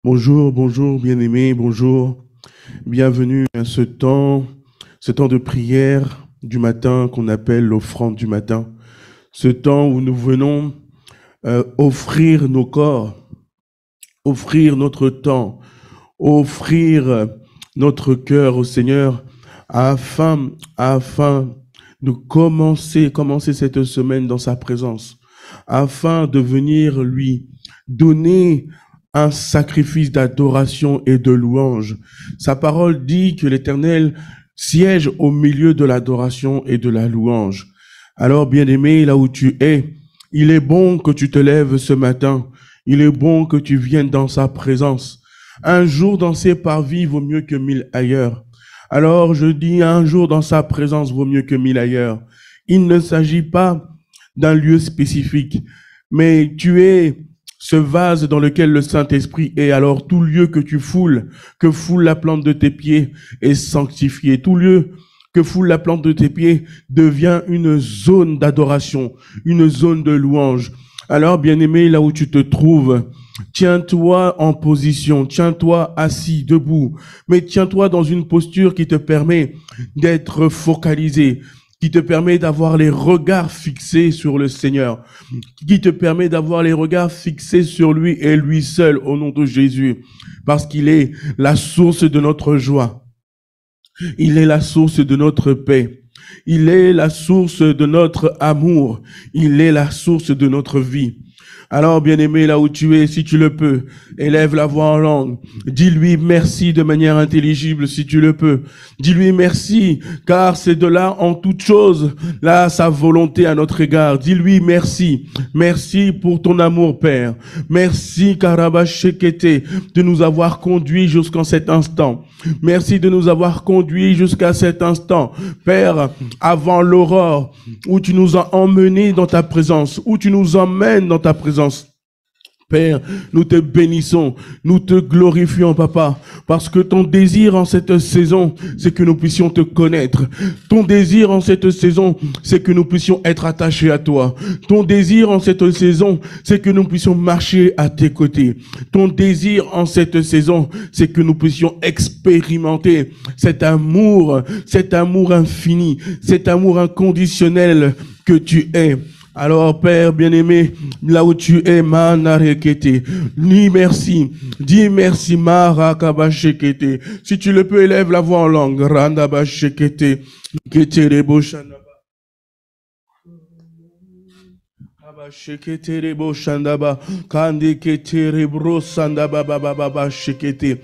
Bonjour, bonjour, bien-aimés, bonjour. Bienvenue à ce temps de prière du matin qu'on appelle l'offrande du matin. Ce temps où nous venons offrir nos corps, offrir notre temps, offrir notre cœur au Seigneur afin de commencer cette semaine dans sa présence, afin de venir lui donner un sacrifice d'adoration et de louange. Sa parole dit que l'Éternel siège au milieu de l'adoration et de la louange. Alors, bien-aimé, là où tu es, il est bon que tu te lèves ce matin. Il est bon que tu viennes dans sa présence. Un jour dans ses parvis vaut mieux que 1000 ailleurs. Alors, je dis, un jour dans sa présence vaut mieux que 1000 ailleurs. Il ne s'agit pas d'un lieu spécifique, mais tu es ce vase dans lequel le Saint-Esprit est. Alors tout lieu que foule la plante de tes pieds est sanctifié. Tout lieu que foule la plante de tes pieds devient une zone d'adoration, une zone de louange. Alors, bien-aimé, là où tu te trouves, tiens-toi en position, tiens-toi assis, debout, mais tiens-toi dans une posture qui te permet d'être focalisé, qui te permet d'avoir les regards fixés sur le Seigneur, qui te permet d'avoir les regards fixés sur lui et lui seul au nom de Jésus, parce qu'il est la source de notre joie. Il est la source de notre paix. Il est la source de notre amour. Il est la source de notre vie. Alors, bien-aimé, là où tu es, si tu le peux, élève la voix en langue. Dis-lui merci de manière intelligible si tu le peux. Dis-lui merci, car c'est de là en toute chose, là, sa volonté à notre égard. Dis-lui merci. Merci pour ton amour, Père. Merci, Karabashekete, de nous avoir conduits jusqu'en cet instant. Merci de nous avoir conduits jusqu'à cet instant. Père, avant l'aurore, où tu nous as emmenés dans ta présence, où tu nous emmènes dans ta présence. Père, nous te bénissons, nous te glorifions, Papa, parce que ton désir en cette saison, c'est que nous puissions te connaître. Ton désir en cette saison, c'est que nous puissions être attachés à toi. Ton désir en cette saison, c'est que nous puissions marcher à tes côtés. Ton désir en cette saison, c'est que nous puissions expérimenter cet amour infini, cet amour inconditionnel que tu es. Alors, Père bien-aimé, là où tu es, Manarekete, dis merci, Marakabashekete. Si tu le peux, élève la voix en langue, Randabashekete, Keterebo Shandaba, Abashekete Shandaba, Kandi Keterebro Sandaba Baba Shekete.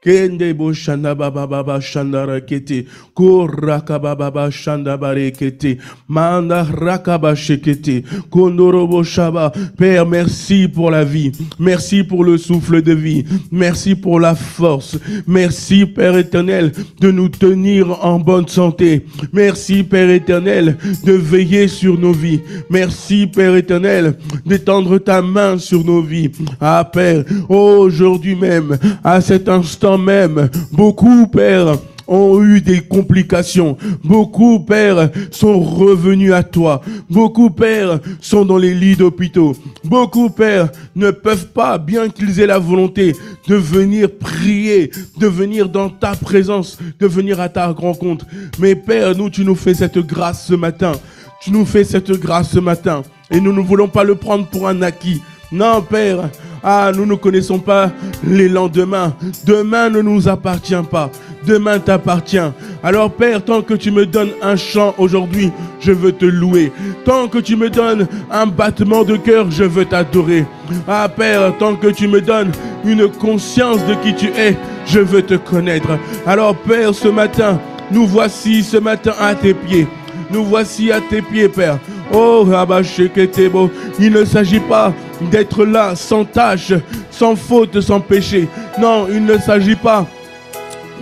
Kende bo shanda baba shandara kete koraka baba shanda barekete manda rakaba shekete kondorobo shaba. Père, merci pour la vie, merci pour le souffle de vie, merci pour la force, merci Père éternel de nous tenir en bonne santé, merci Père éternel de veiller sur nos vies, merci Père éternel d'étendre ta main sur nos vies. Ah Père, aujourd'hui même, à cet instant même, beaucoup, Père, ont eu des complications. Beaucoup, Père, sont revenus à toi. Beaucoup, Père, sont dans les lits d'hôpitaux. Beaucoup, Père, ne peuvent pas, bien qu'ils aient la volonté, de venir prier, de venir dans ta présence, de venir à ta rencontre. Mais Père, tu nous fais cette grâce ce matin. Tu nous fais cette grâce ce matin. Et nous ne voulons pas le prendre pour un acquis. Non, Père, nous ne connaissons pas les lendemains. Demain ne nous appartient pas. Demain t'appartient. Alors, Père, tant que tu me donnes un chant aujourd'hui, je veux te louer. Tant que tu me donnes un battement de cœur, je veux t'adorer. Ah, Père, tant que tu me donnes une conscience de qui tu es, je veux te connaître. Alors, Père, ce matin, nous voici ce matin à tes pieds. Nous voici à tes pieds, Père. Oh, Rabasheketebo, il ne s'agit pas d'être là sans tâche, sans faute, sans péché. Non, il ne s'agit pas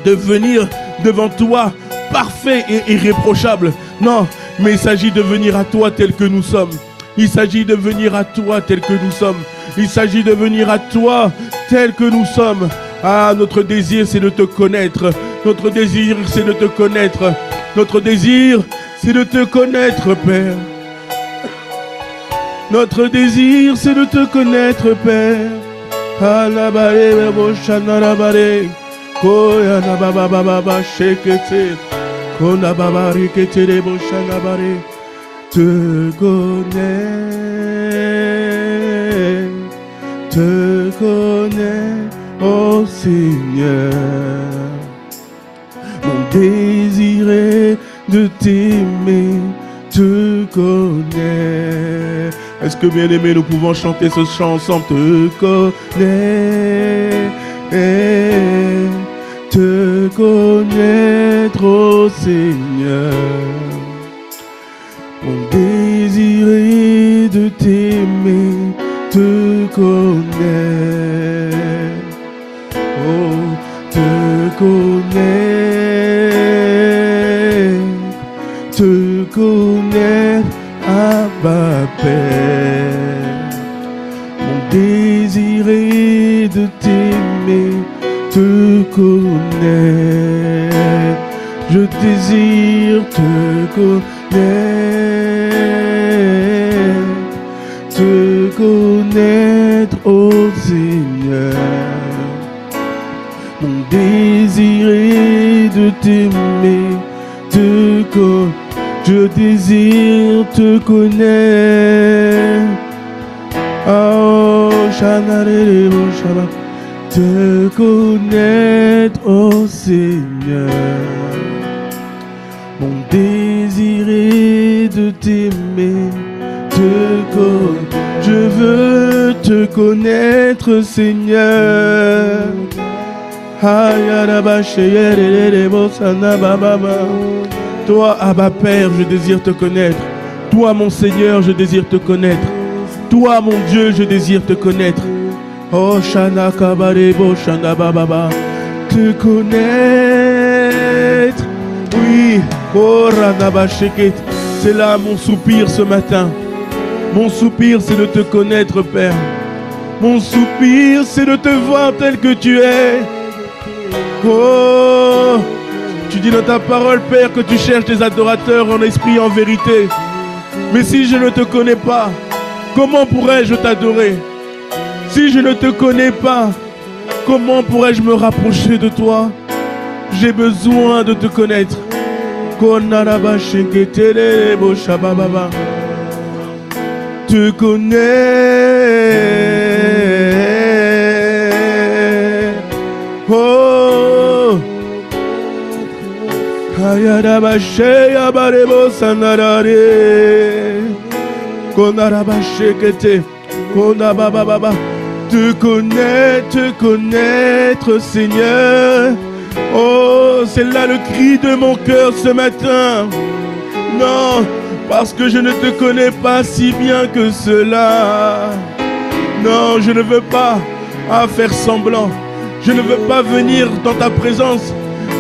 de venir devant toi parfait et irréprochable. Non, mais il s'agit de venir à toi tel que nous sommes. Il s'agit de venir à toi tel que nous sommes. Il s'agit de venir à toi tel que nous sommes. Ah, notre désir, c'est de te connaître. Notre désir, c'est de te connaître. Notre désir, c'est de te connaître, Père. Notre désir, c'est de te connaître, Père. Alabare boshanarabare. Koya na baba baba shekete. Kona baba rikete de boshanabare. Te connais, ô Seigneur. Mon désir est de t'aimer, te connais. Est-ce que bien aimé, nous pouvons chanter ce chant ensemble? Te connais, te connaître, ô Seigneur. Mon désir est de t'aimer, te connais. Oh, te connais, te connais, Abba Père. Mon désir est de t'aimer, te connais. Je désire te connaître, ô Seigneur. Mon désir est de t'aimer, te connaître. Je désire te connaître. Oh, Shanare Boshaba. Te connaître, ô Seigneur. Mon désir est de t'aimer, te connaître. Je veux te connaître, Seigneur. Toi, Abba Père, je désire te connaître. Toi, mon Seigneur, je désire te connaître. Toi, mon Dieu, je désire te connaître. Oh, Shana Kabarebo, Shana Bababa. Te connaître. Oui, oh, Ranaba Sheket. C'est là mon soupir ce matin. Mon soupir, c'est de te connaître, Père. Mon soupir, c'est de te voir tel que tu es. Oh, tu dis dans ta parole, Père, que tu cherches des adorateurs en esprit et en vérité. Mais si je ne te connais pas, comment pourrais-je t'adorer? Si je ne te connais pas, comment pourrais-je me rapprocher de toi? J'ai besoin de te connaître. Te connais. Oh, Ayadabashe Yabarebo Sanarare. Konarabashe Kete. Konabababa. Te connaître, Seigneur. Oh, c'est là le cri de mon cœur ce matin. Non, parce que je ne te connais pas si bien que cela. Non, je ne veux pas faire semblant. Je ne veux pas venir dans ta présence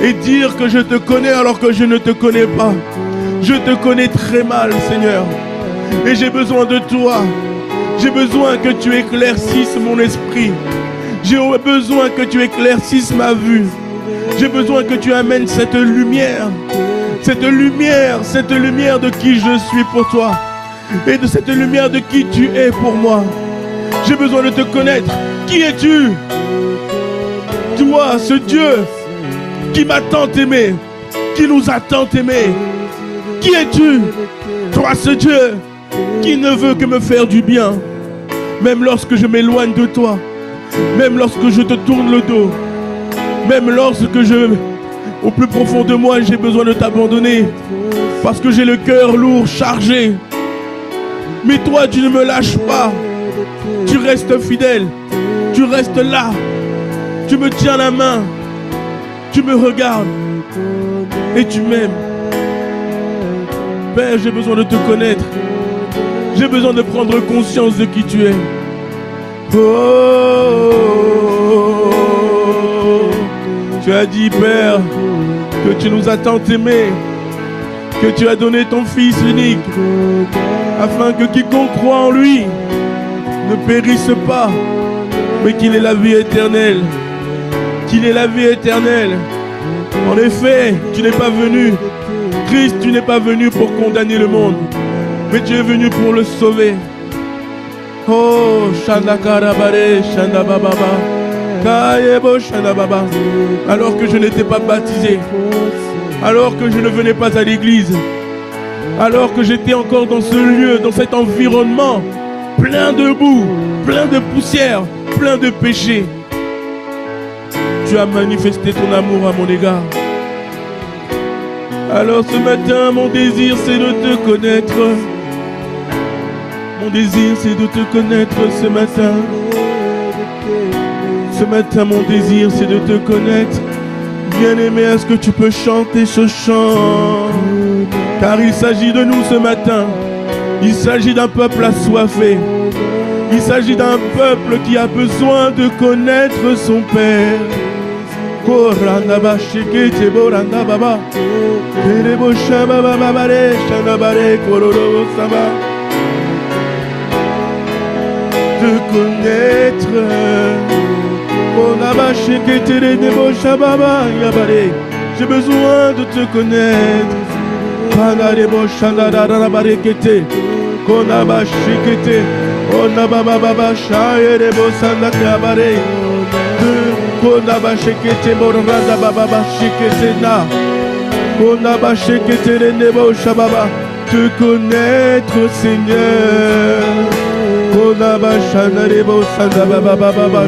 et dire que je te connais alors que je ne te connais pas. Je te connais très mal, Seigneur. Et j'ai besoin de toi. J'ai besoin que tu éclaircisses mon esprit. J'ai besoin que tu éclaircisses ma vue. J'ai besoin que tu amènes cette lumière de qui je suis pour toi. Et de cette lumière de qui tu es pour moi. J'ai besoin de te connaître. Qui es-tu? Toi, ce Dieu qui m'a tant aimé, qui nous a tant aimés. Qui es-tu? Toi, ce Dieu qui ne veut que me faire du bien. Même lorsque je m'éloigne de toi. Même lorsque je te tourne le dos. Même lorsque au plus profond de moi, j'ai besoin de t'abandonner. Parce que j'ai le cœur lourd, chargé. Mais toi, tu ne me lâches pas. Tu restes fidèle. Tu restes là. Tu me tiens la main. Tu me regardes. Et tu m'aimes. Père, j'ai besoin de te connaître. J'ai besoin de prendre conscience de qui tu es. Oh, tu as dit, Père, que tu nous as tant aimés, que tu as donné ton Fils unique, afin que quiconque croit en lui ne périsse pas, mais qu'il ait la vie éternelle. Qu'il ait la vie éternelle. En effet, tu n'es pas venu, Christ, tu n'es pas venu pour condamner le monde, mais tu es venu pour le sauver. Oh, Shanda Karabare, Shanda Bababa. Kayebo Shanda Baba. Alors que je n'étais pas baptisé, alors que je ne venais pas à l'église, alors que j'étais encore dans ce lieu, dans cet environnement, plein de boue, plein de poussière, plein de péché, tu as manifesté ton amour à mon égard. Alors ce matin, mon désir, c'est de te connaître. Mon désir, c'est de te connaître ce matin. Ce matin, mon désir, c'est de te connaître. Bien-aimé, est-ce que tu peux chanter ce chant? Car il s'agit de nous ce matin. Il s'agit d'un peuple assoiffé. Il s'agit d'un peuple qui a besoin de connaître son Père. Koranda shikete boranda baba. Kerebo shaba baba bare shanabare kororo sama. De connaître. Konaba shikete nebo shababa yabare. J'ai besoin de te connaître. Panarebo shanara bare kete. Konaba shikete. Onaba baba shayerebo sandaka bare. Konaba shekete moranda baba shekete na. Konaba shekete nebo shababa. Te connaître Seigneur. Konaba shanarebo sanda baba.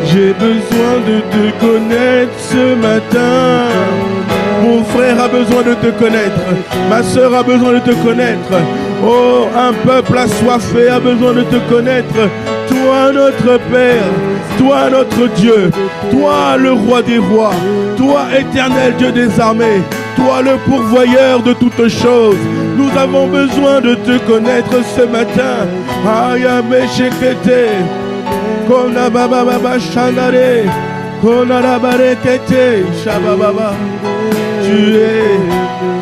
J'ai besoin de te connaître ce matin. Mon frère a besoin de te connaître. Ma soeur a besoin de te connaître. Oh, un peuple assoiffé a besoin de te connaître. Toi notre Père, toi notre Dieu, toi le roi des rois, toi éternel Dieu des armées, toi le pourvoyeur de toutes choses. Nous avons besoin de te connaître ce matin. Ayame shekete, kona baba baba shanare, kona rabare kete, shababa. Tu es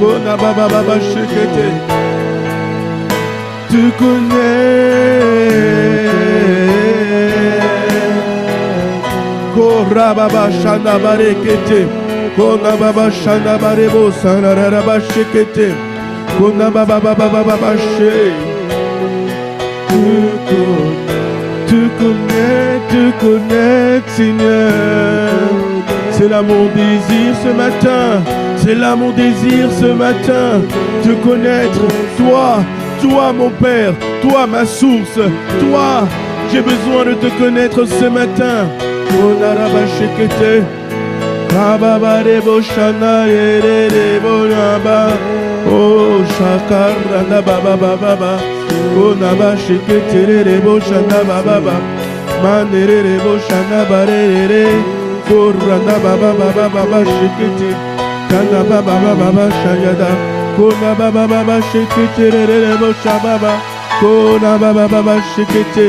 kona baba baba shekete. Tu connais. Kora baba shana barekete, kona baba shana barebo sanara bashekete, kona baba baba she. Tu connais, Seigneur. C'est là mon désir ce matin. C'est là mon désir ce matin. Te connaître, toi mon Père, toi ma source, toi. J'ai besoin de te connaître ce matin. Onaraba shekete, kababa rebo shana yere rebo naba, oh shakara na baba baba, onaba shekete rebo shana baba, manere rebo shana barere, korana baba baba shekete, kana baba baba shayada, kona baba shekete rebo shababa, kona baba shekete,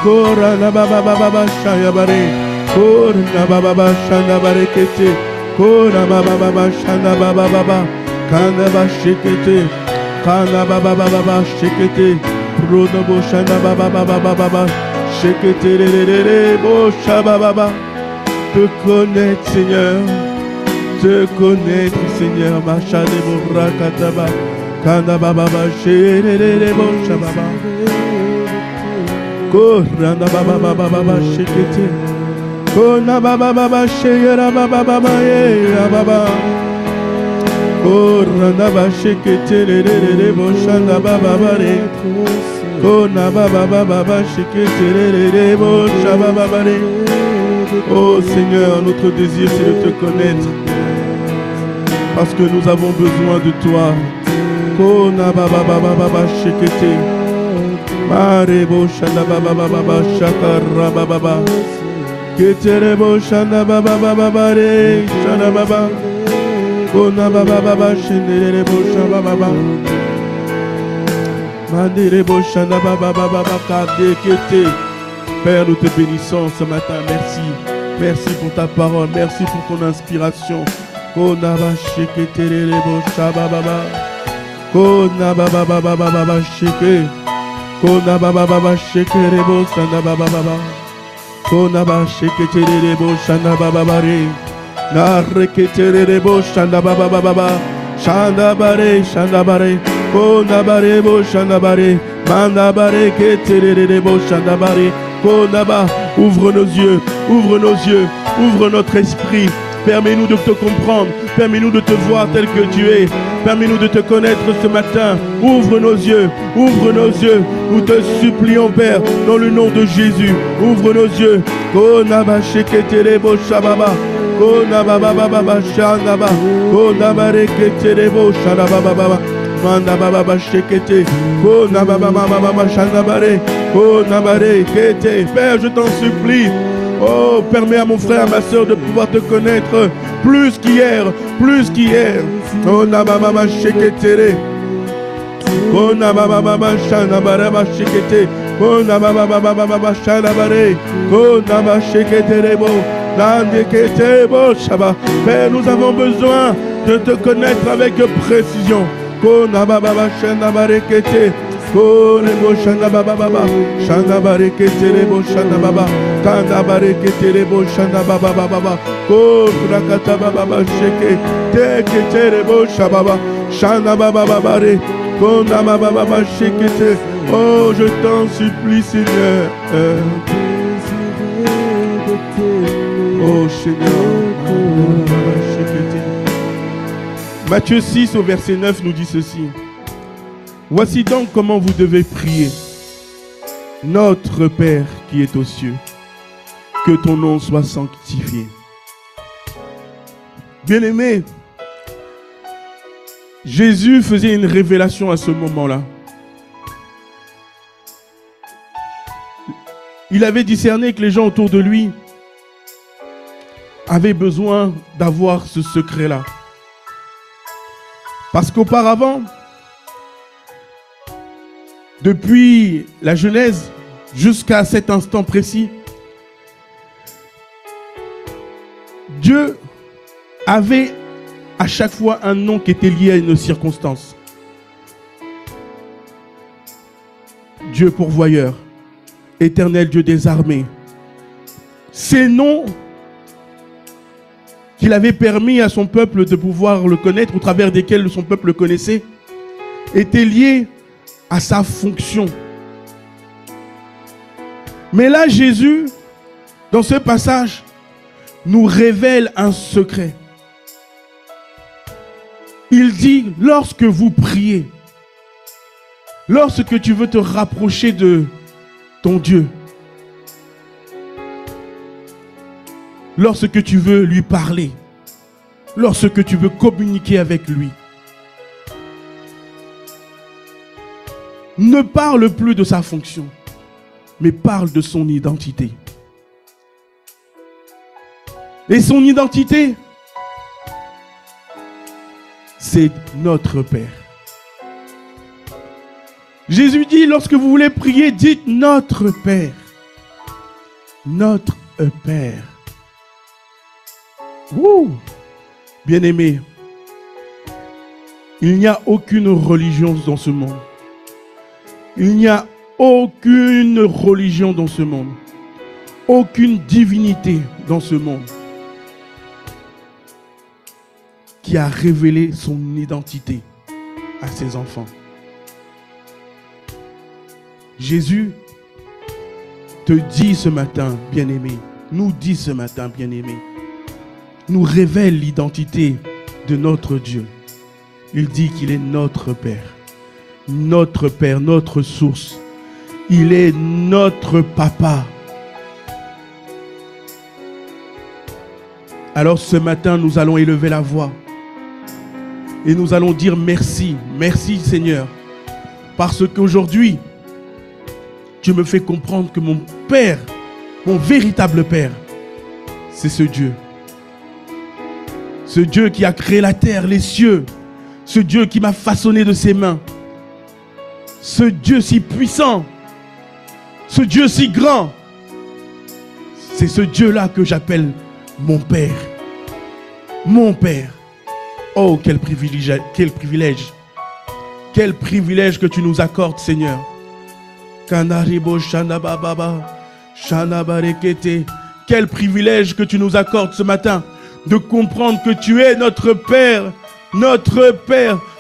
korana baba shayabare. Kona baba shana barekete, kona baba shana baba, kana ba shekete, kana baba shekete, prono bo shana baba, shekete re bo shababa. Te connaître Seigneur, te connaître Seigneur, ma chane bo rakataba, kana baba shere bo shababa, kona baba shekete. Kona baba sheyera baba ye baba. Kona baba shekete re boshanda baba bare. Kona baba shekete re boshaba bare. Oh Seigneur, notre désir c'est de te connaître. Parce que nous avons besoin de toi. Kona baba shekete. Mare boshanda baba shakara baba. Keterebo shana baba re shana baba, kona baba shenderebo shana baba, manderebo shana baba kade kete. Père, nous te bénissons ce matin. Merci pour ta parole, merci pour ton inspiration. Kona ba sheketerebo shaba baba, kona baba sheke, kona baba shekerebo shana baba. Konaba sheketerebo shanda baba bare, na reketerebo shanda baba, shanda bare, konaba rebo shanda bare, Mandabare keterebo shandabare. Konaba, ouvre nos yeux, ouvre nos yeux, ouvre notre esprit. Permets-nous de te comprendre, permets-nous de te voir tel que tu es. Permets-nous de te connaître ce matin. Ouvre nos yeux, nous te supplions, Père, dans le nom de Jésus. Ouvre nos yeux. Konaba sheketerebo shababa. Konaba baba shandaba. Konaba reketerebo shandaba. Manda baba shekete, oh nababa shandabare, oh nabare kete. Père, je t'en supplie, oh permets à mon frère, à ma soeur de pouvoir te connaître plus qu'hier, oh nababa shekete, oh nababa shandabare shekete, oh nababa shandabare, oh nababa shekete bo, nandekete bo shaba. Père, nous avons besoin de te connaître avec précision. Konababa shandabarekete, konebo shandababa, shandabarekete rebo shandababa, kandabarekete rebo shandababa, konrakata baba sheke, tekete rebo shababa, shandababa bare, konababa shekete. Oh, je t'en supplie, Seigneur. Oh, Seigneur. Matthieu 6 au verset 9 nous dit ceci. Voici donc comment vous devez prier. Notre Père qui est aux cieux, que ton nom soit sanctifié. Bien-aimé, Jésus faisait une révélation à ce moment-là. Il avait discerné que les gens autour de lui avaient besoin d'avoir ce secret-là. Parce qu'auparavant, depuis la Genèse jusqu'à cet instant précis, Dieu avait à chaque fois un nom qui était lié à une circonstance. Dieu pourvoyeur, éternel Dieu des armées. Ces noms qu'il avait permis à son peuple de pouvoir le connaître, au travers desquels son peuple le connaissait, était lié à sa fonction. Mais là, Jésus, dans ce passage, nous révèle un secret. Il dit, lorsque vous priez, lorsque tu veux te rapprocher de ton Dieu, lorsque tu veux lui parler, lorsque tu veux communiquer avec lui, ne parle plus de sa fonction, mais parle de son identité. Et son identité, c'est notre Père. Jésus dit, lorsque vous voulez prier, dites notre Père. Notre Père. Ouh! Bien-aimé, il n'y a aucune religion dans ce monde. Il n'y a aucune religion dans ce monde. Aucune divinité dans ce monde qui a révélé son identité à ses enfants. Jésus te dit ce matin, bien-aimé, nous dit ce matin, bien-aimé, nous révèle l'identité de notre Dieu. Il dit qu'il est notre Père, notre source. Il est notre papa. Alors ce matin, nous allons élever la voix et nous allons dire merci, merci Seigneur, parce qu'aujourd'hui, tu me fais comprendre que mon Père, mon véritable Père, c'est ce Dieu. Ce Dieu qui a créé la terre, les cieux. Ce Dieu qui m'a façonné de ses mains. Ce Dieu si puissant. Ce Dieu si grand. C'est ce Dieu-là que j'appelle mon Père. Mon Père. Oh, quel privilège, quel privilège. Quel privilège que tu nous accordes, Seigneur. Quel privilège que tu nous accordes ce matin de comprendre que tu es notre Père,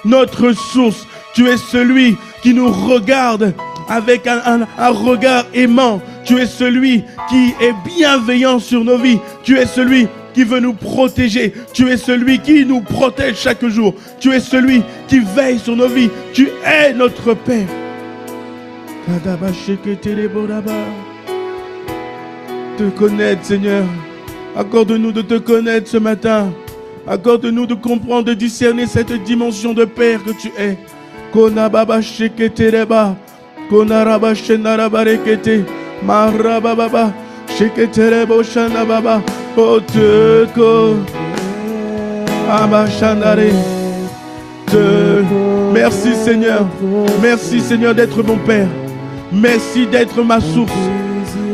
notre source. Tu es celui qui nous regarde avec un regard aimant. Tu es celui qui est bienveillant sur nos vies. Tu es celui qui veut nous protéger. Tu es celui qui nous protège chaque jour. Tu es celui qui veille sur nos vies. Tu es notre Père. Te connaître, Seigneur. Accorde-nous de te connaître ce matin. Accorde-nous de comprendre, de discerner cette dimension de Père que tu es. Konababa sheketereba. Konaraba shenarabarekete. Marababa sheketerebo shanababa. Oteko. Abashanare. Merci Seigneur. Merci Seigneur d'être mon Père. Merci d'être ma source.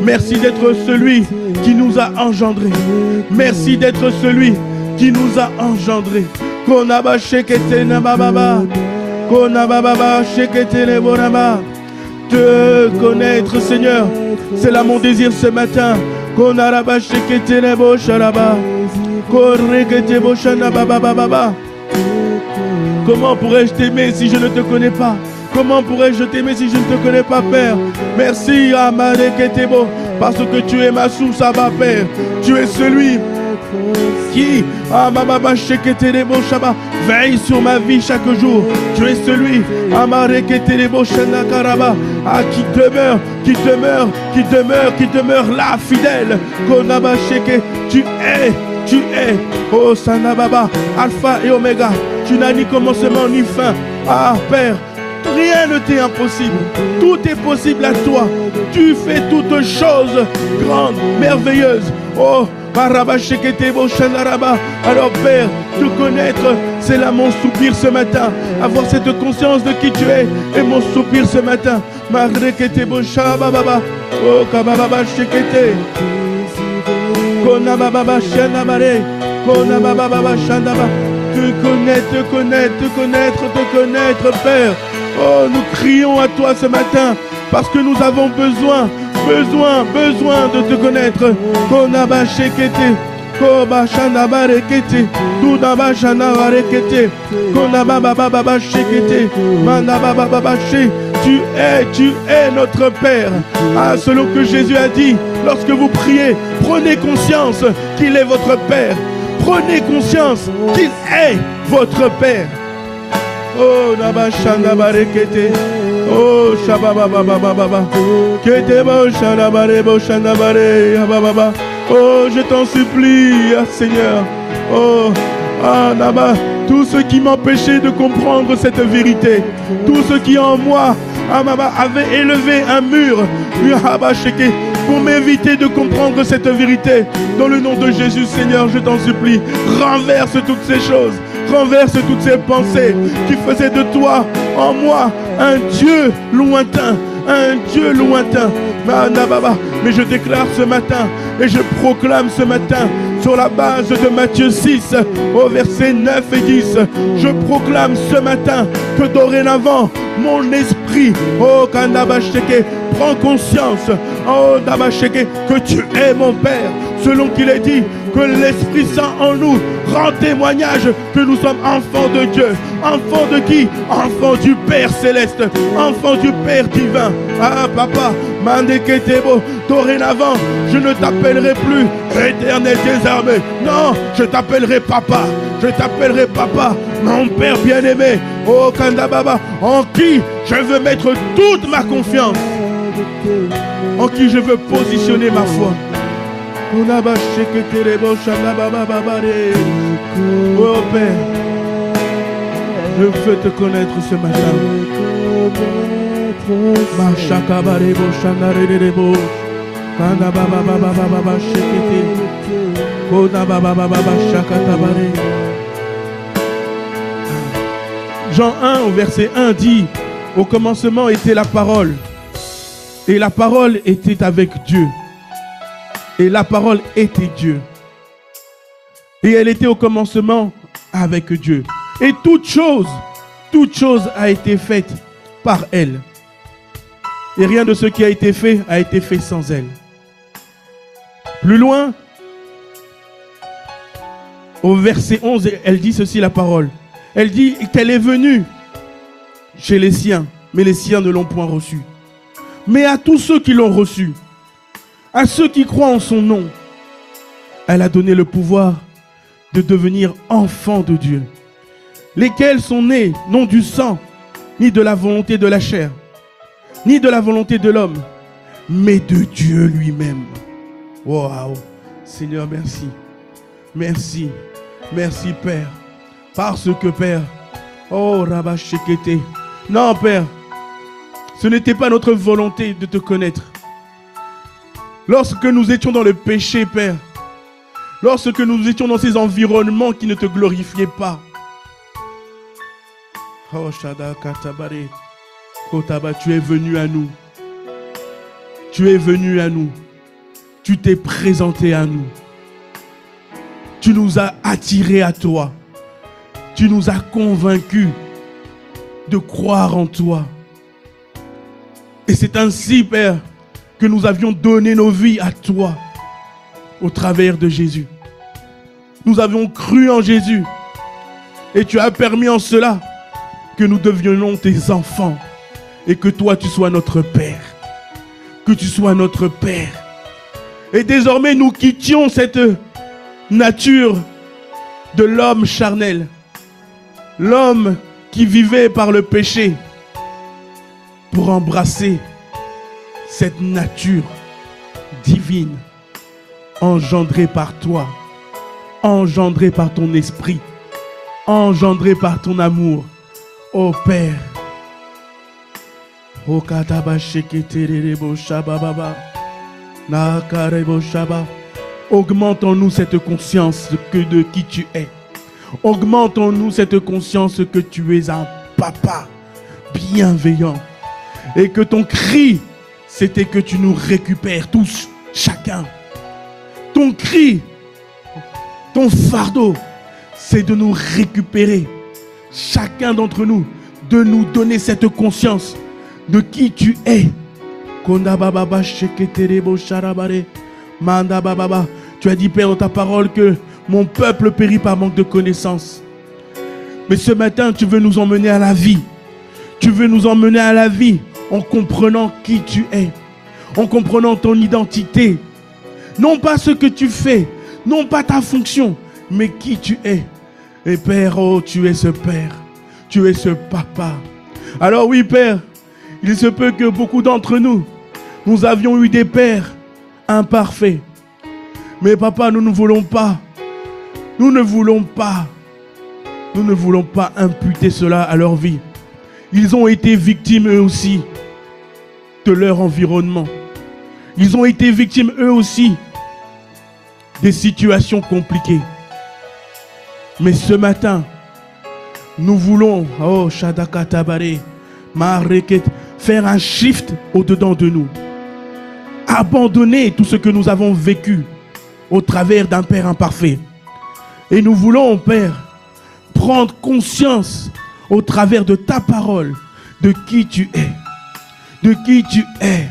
Merci d'être celui qui nous a engendrés. Merci d'être celui qui nous a engendrés. Konaba shekete nababa. Konababa shekete neboraba. Te connaître Seigneur, c'est là mon désir ce matin. Konaraba shekete nebo sharaba. Korekete bo shanababa. Comment pourrais-je t'aimer si je ne te connais pas? Comment pourrais-je t'aimer si je ne te connais pas, Père? Merci, Amadeketebo, parce que tu es ma source, Abba, Père. Tu es celui qui, Amababa Sheketelebo Shaba, veille sur ma vie chaque jour. Tu es celui, Amareketelebo Shanakaraba, qui demeure là, fidèle. Konaba Sheke, tu es, oh Sanababa, Alpha et Oméga. Tu n'as ni commencement ni fin. Ah, Père, rien ne t'est impossible. Tout est possible à toi. Tu fais toutes choses grandes, merveilleuses. Oh, alors Père, te connaître, c'est là mon soupir ce matin. Avoir cette conscience de qui tu es et mon soupir ce matin. Oh, kabababa shekete. Konababa shanabare. Konababa shanaba. Te connaître, Père. Oh, nous crions à toi ce matin parce que nous avons besoin de te connaître. Konaba shekete, koba shanaba rekete, tudaba shanaba rekete, konaba baba shekete, manaba baba she. Tu es notre Père. Ah, selon que Jésus a dit, lorsque vous priez, prenez conscience qu'il est votre Père. Prenez conscience qu'il est votre Père. Oh, Nabashana Barekete. Oh, Shababababababa. Ketebo Shanabarebo Shanabare. Abababa. Oh, je t'en supplie, Seigneur. Oh, Naba. Tout ce qui m'empêchait de comprendre cette vérité, tout ce qui en moi avait élevé un mur pour m'éviter de comprendre cette vérité. Dans le nom de Jésus, Seigneur, je t'en supplie, renverse toutes ces choses, renverse toutes ces pensées qui faisaient de toi, en moi, un Dieu lointain, un Dieu lointain. Mais je déclare ce matin et je proclame ce matin, sur la base de Matthieu 6, au verset 9 et 10, je proclame ce matin que dorénavant, mon esprit, oh Kandabasheke, prend conscience, oh Dabasheke, que tu es mon Père, selon qu'il est dit que l'Esprit Saint en nous rend témoignage que nous sommes enfants de Dieu. Enfants de qui? Enfants du Père Céleste, enfants du Père Divin. Ah Papa, Mandeketebo, dorénavant, je ne t'appellerai plus Éternel des armées. Non, je t'appellerai Papa. Je t'appellerai Papa, mon Père bien-aimé. Oh Kandababa, en qui je veux mettre toute ma confiance, en qui je veux positionner ma foi. Oh Père, je veux te connaître ce matin. Jean 1 au verset 1 dit: au commencement était la parole, et la parole était avec Dieu, et la parole était Dieu, et elle était au commencement avec Dieu, et toute chose a été faite par elle, et rien de ce qui a été fait sans elle. Plus loin, au verset 11, elle dit ceci, la parole. Elle dit qu'elle est venue chez les siens, mais les siens ne l'ont point reçue. mais à tous ceux qui l'ont reçu, à ceux qui croient en son nom, elle a donné le pouvoir de devenir enfants de Dieu, lesquels sont nés non du sang, ni de la volonté de la chair, ni de la volonté de l'homme, mais de Dieu lui-même. Waouh! Seigneur, merci. Merci. Merci, Père. Parce que, Père, oh, Rabba Shekete. Non, Père, ce n'était pas notre volonté de te connaître. Lorsque nous étions dans le péché, Père, lorsque nous étions dans ces environnements qui ne te glorifiaient pas, oh, Shada Katabare, Kotaba, tu es venu à nous. Tu es venu à nous. Tu t'es présenté à nous. Tu nous as attirés à toi. Tu nous as convaincus de croire en toi. Et c'est ainsi, Père, que nous avions donné nos vies à toi au travers de Jésus. Nous avions cru en Jésus. Et tu as permis en cela que nous devenions tes enfants. Et que toi, tu sois notre Père. Que tu sois notre Père. Et désormais, nous quittions cette nature de l'homme charnel. L'homme qui vivait par le péché. Pour embrasser cette nature divine. Engendrée par toi. Engendrée par ton esprit. Engendrée par ton amour. Ô Père. Ô Kataba Sheketerebo Shabababa. Nakarebo Shaba. Augmente en nous cette conscience de qui tu es. Augmente en nous cette conscience que tu es un papa bienveillant. Et que ton cri, c'était que tu nous récupères tous, chacun. Ton cri, ton fardeau, c'est de nous récupérer, chacun d'entre nous, de nous donner cette conscience de qui tu es. Tu as dit, Père, dans ta parole que mon peuple périt par manque de connaissance. Mais ce matin, tu veux nous emmener à la vie. Tu veux nous emmener à la vie en comprenant qui tu es, en comprenant ton identité. Non pas ce que tu fais, non pas ta fonction, mais qui tu es. Et Père, oh, tu es ce Père, tu es ce Papa. Alors oui, Père, il se peut que beaucoup d'entre nous, nous avions eu des pères imparfaits. Mais Papa, nous ne voulons pas imputer cela à leur vie. Ils ont été victimes eux aussi de leur environnement. Ils ont été victimes eux aussi des situations compliquées. Mais ce matin, nous voulons, oh Shadaka Tabare, Mareket, faire un shift au-dedans de nous. Abandonner tout ce que nous avons vécu au travers d'un Père imparfait. Et nous voulons, Père, prendre conscience au travers de ta parole de qui tu es. De qui tu es.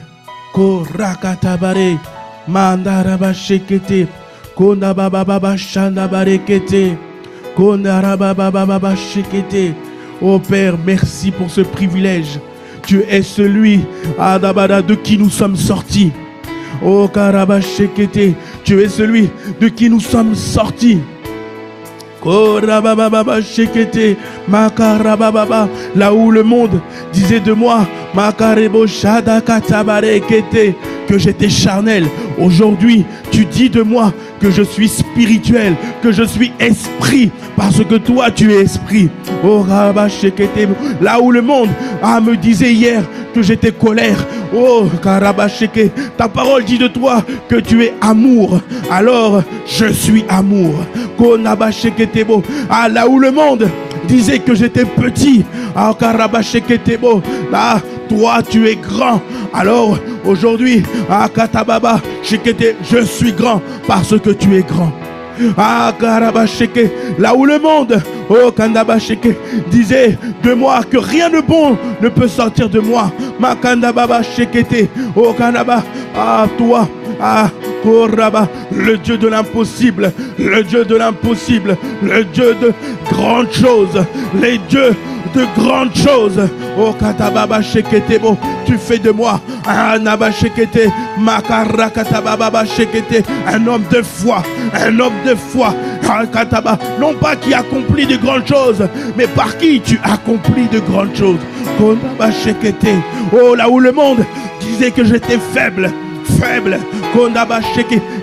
Korakatabare, mandaraba shekete, kondabababa shandabarekete, kondarabababa shekete. Oh Père, merci pour ce privilège. Tu es celui de qui nous sommes sortis. Oh Karabashekete, tu es celui de qui nous sommes sortis. Là où le monde disait de moi que j'étais charnel, aujourd'hui tu dis de moi que je suis spirituel, que je suis esprit, parce que toi tu es esprit. Oh, là où le monde me disait hier que j'étais colère, oh Karabasheke, ta parole dit de toi que tu es amour, alors je suis amour. Konabasheketebo, là où le monde disait que j'étais petit, Karabasheketebo, là toi tu es grand, alors aujourd'hui Katababa Shekete, je suis grand parce que tu es grand. Karabasheke, là où le monde, oh Kandabasheke, disait de moi que rien de bon ne peut sortir de moi. Makandababa Shekete, oh Kanaba, toi, Koraba, le Dieu de l'impossible, le Dieu de l'impossible, le Dieu de grandes choses, les dieux, de grandes choses. Oh katababa sheketebo, tu fais de moi un abashekete, makara katababa shekete, un homme de foi, un homme de foi. Non pas qui accomplit de grandes choses, mais par qui tu accomplis de grandes choses. Oh, là où le monde disait que j'étais faible,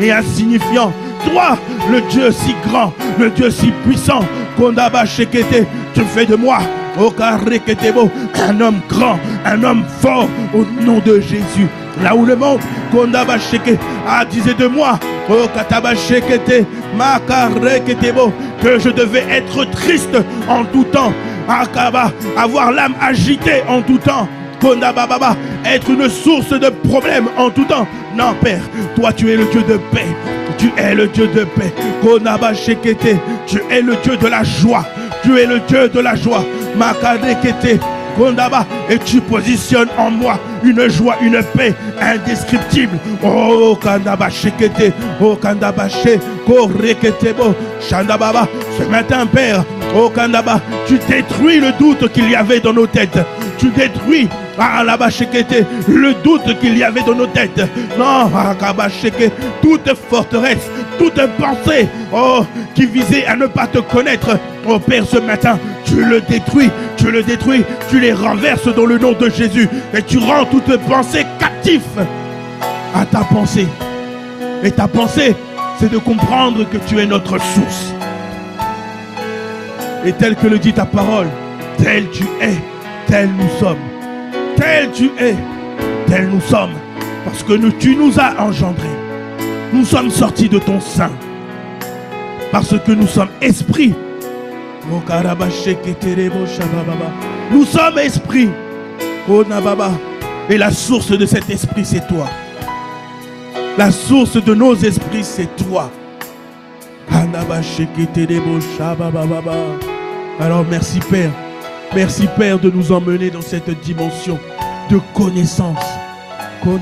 et insignifiant. Toi, le Dieu si grand, le Dieu si puissant, tu fais de moi un homme grand, un homme fort au nom de Jésus. Là où le monde disait de moi que je devais être triste en tout temps, avoir l'âme agitée en tout temps, être une source de problèmes en tout temps. Non, Père, toi tu es le Dieu de paix. Tu es le Dieu de paix. Tu es le Dieu de la joie. Tu es le Dieu de la joie. Et tu positionnes en moi une joie, une paix indescriptible. Oh Kandaba Shekete, oh Kandaba She, Koreketebo, Shandababa. Ce matin, Père, oh Kandaba, tu détruis le doute qu'il y avait dans nos têtes. Tu détruis le doute qu'il y avait dans nos têtes. Non, toute forteresse, toute pensée qui visait à ne pas te connaître, oh Père, ce matin, tu le détruis, tu les renverses dans le nom de Jésus. Et tu rends toute pensée captive à ta pensée. Et ta pensée, c'est de comprendre que tu es notre source. Et tel que le dit ta parole, tel tu es, tel nous sommes. Tel tu es, tel nous sommes. Parce que tu nous as engendrés. Nous sommes sortis de ton sein. Parce que nous sommes esprits. Nous sommes esprits. Et la source de cet esprit, c'est toi. La source de nos esprits, c'est toi. Alors merci Père. Merci Père de nous emmener dans cette dimension de connaissance. Oh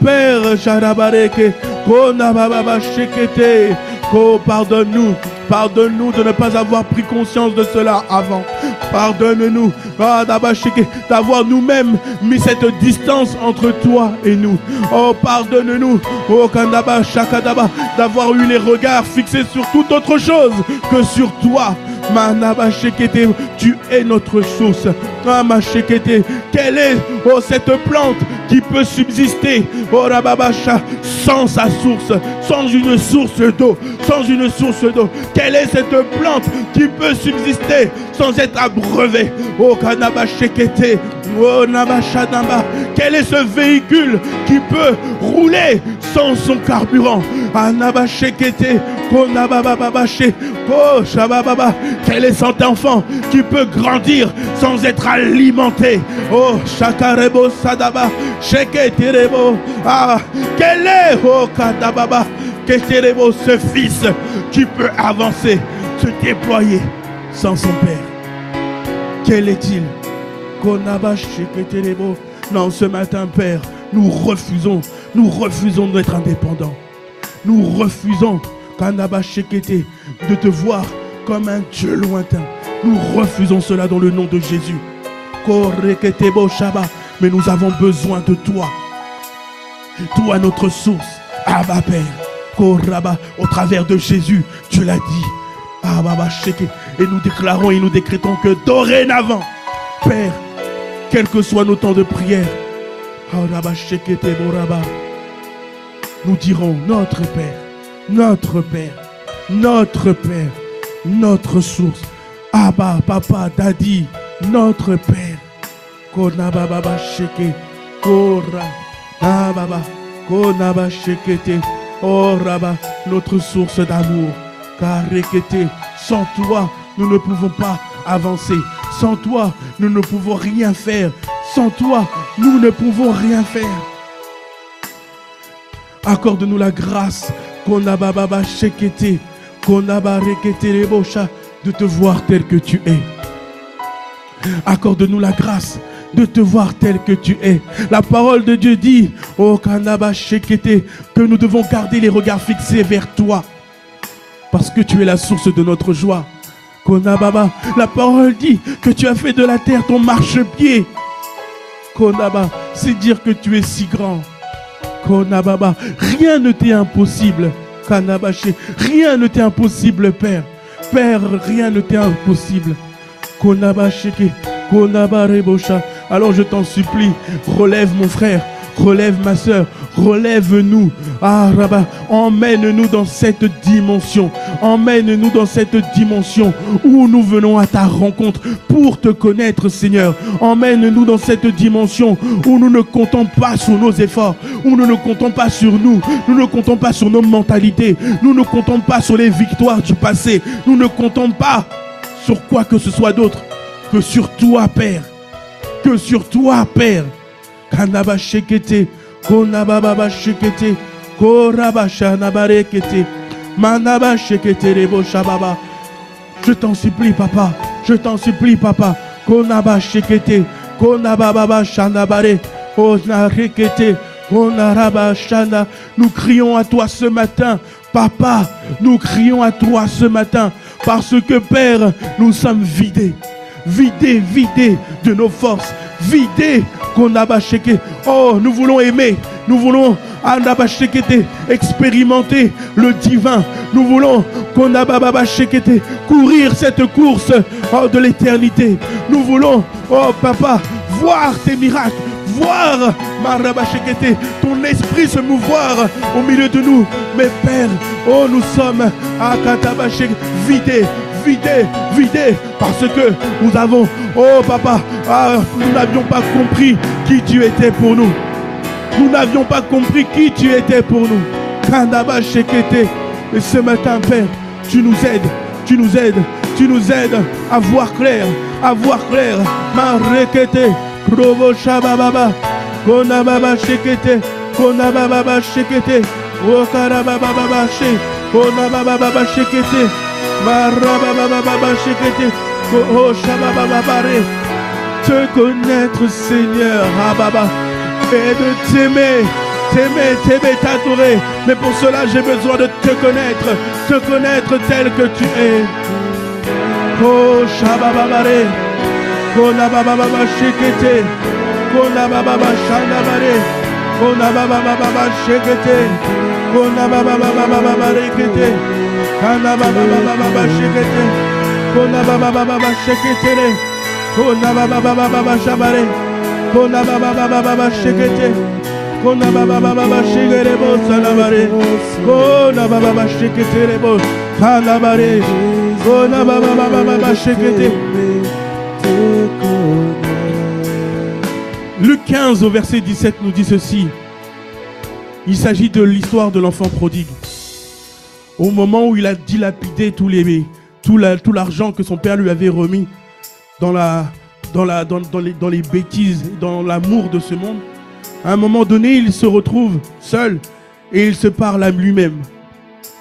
Père, oh pardonne-nous. Pardonne-nous de ne pas avoir pris conscience de cela avant. Pardonne-nous d'avoir nous-mêmes mis cette distance entre toi et nous. Oh, pardonne-nous, oh Kandaba Shakadaba, d'avoir eu les regards fixés sur toute autre chose que sur toi. Manaba Shekete, tu es notre source. Mama Shekete, quelle est cette plante qui peut subsister, oh Rababasha, sans sa source, sans une source d'eau, sans une source d'eau. Quelle est cette plante qui peut subsister sans être abreuvée? Oh Kanaba Shekete, oh Nabashadamba. Quel est ce véhicule qui peut rouler sans son carburant? Anaba Shekete, Konabababashe, oh Shabababa. Quel est cet enfant qui peut grandir sans être alimenté? Oh Shakarebo Sadaba, Sheketerebo. Ah, quel est, oh Kadababa, Keterebo, ce fils qui peut avancer, se déployer sans son père? Quel est-il? Non, ce matin, Père, nous refusons d'être indépendants. Nous refusons, de te voir comme un Dieu lointain. Nous refusons cela dans le nom de Jésus. Mais nous avons besoin de toi. Toi, notre source. Abba, Père. Au travers de Jésus, tu l'as dit. Et nous déclarons et nous décrétons que dorénavant, Père, quels que soient nos temps de prière, nous dirons notre Père, notre Père, notre Père, notre source. Abba, Papa, Daddy, notre Père. Konababa sheke, Kora, Ababa, Konaba shekete, oh Rabba, notre source d'amour. Karekete, sans toi, nous ne pouvons pas avancer. Sans toi, nous ne pouvons rien faire. Sans toi, nous ne pouvons rien faire. Accorde-nous la grâce, Konababa shekete, Konabarekete rebosha, de te voir tel que tu es. Accorde-nous la grâce de te voir tel que tu es. La parole de Dieu dit, oh Kanaba Shekete, que nous devons garder les regards fixés vers toi, parce que tu es la source de notre joie. Konababa, la parole dit que tu as fait de la terre ton marchepied. Konaba, c'est dire que tu es si grand. Konababa, rien ne t'est impossible. Kanabaché, rien ne t'est impossible, Père. Père, rien ne t'est impossible. Konabasheke, Konabarebosha. Alors je t'en supplie, relève mon frère, relève ma soeur, relève-nous. Ah, Rabbah, emmène-nous dans cette dimension. Emmène-nous dans cette dimension où nous venons à ta rencontre pour te connaître, Seigneur. Emmène-nous dans cette dimension où nous ne comptons pas sur nos efforts, où nous ne comptons pas sur nous, nous ne comptons pas sur nos mentalités, nous ne comptons pas sur les victoires du passé, nous ne comptons pas sur quoi que ce soit d'autre que sur toi, Père. Que sur toi, Père. Kanaba Shekete, Konababa Shekete, Koraba Shanabarekete, Manaba Shekete Rebo Shababa. Je t'en supplie, Papa. Je t'en supplie, Papa. Konaba Shekete, Konababa Shanabare, Onarekete, Konaraba Shana. Nous crions à toi ce matin, Papa. Nous crions à toi ce matin, parce que, Père, nous sommes vidés. Vidés, vidés de nos forces. Vidés, Konaba Shekete. Oh, nous voulons aimer. Nous voulons expérimenter le divin. Nous voulons courir cette course de l'éternité. Nous voulons, oh Papa, voir tes miracles, voir ton esprit se mouvoir au milieu de nous. Mais Père, oh, nous sommes à Katabashek vidés. Vidé, parce que nous avons, oh Papa, nous n'avions pas compris qui tu étais pour nous. Nous n'avions pas compris qui tu étais pour nous. Kandaba Shekete. Et ce matin, Père, tu nous aides à voir clair, Marekete, Provo Shababa, Konababa Shekete, Konababa Shekete, Okarababa She, Konababa Shekete. Te connaître, Seigneur, et de t'aimer, t'adorer. Mais pour cela, j'ai besoin de te connaître tel que tu es. Oh, Shabababare, Konababa Shekete, Konababa Shandabare, Konababa Shekete, Konababa Rekete. Konababa Shekete, Konababa Shekete, Konababa Shabare, Konababa Shekete, Konababa Shegerebo Salabare, Konababa Shekete Rebo Salabare, Konababa Shekete. Luc 15 au verset 17 nous dit ceci. Il s'agit de l'histoire de l'enfant prodigue. Au moment où il a dilapidé tout l'argent que son père lui avait remis dans les bêtises, dans l'amour de ce monde, à un moment donné, il se retrouve seul et il se parle à lui-même.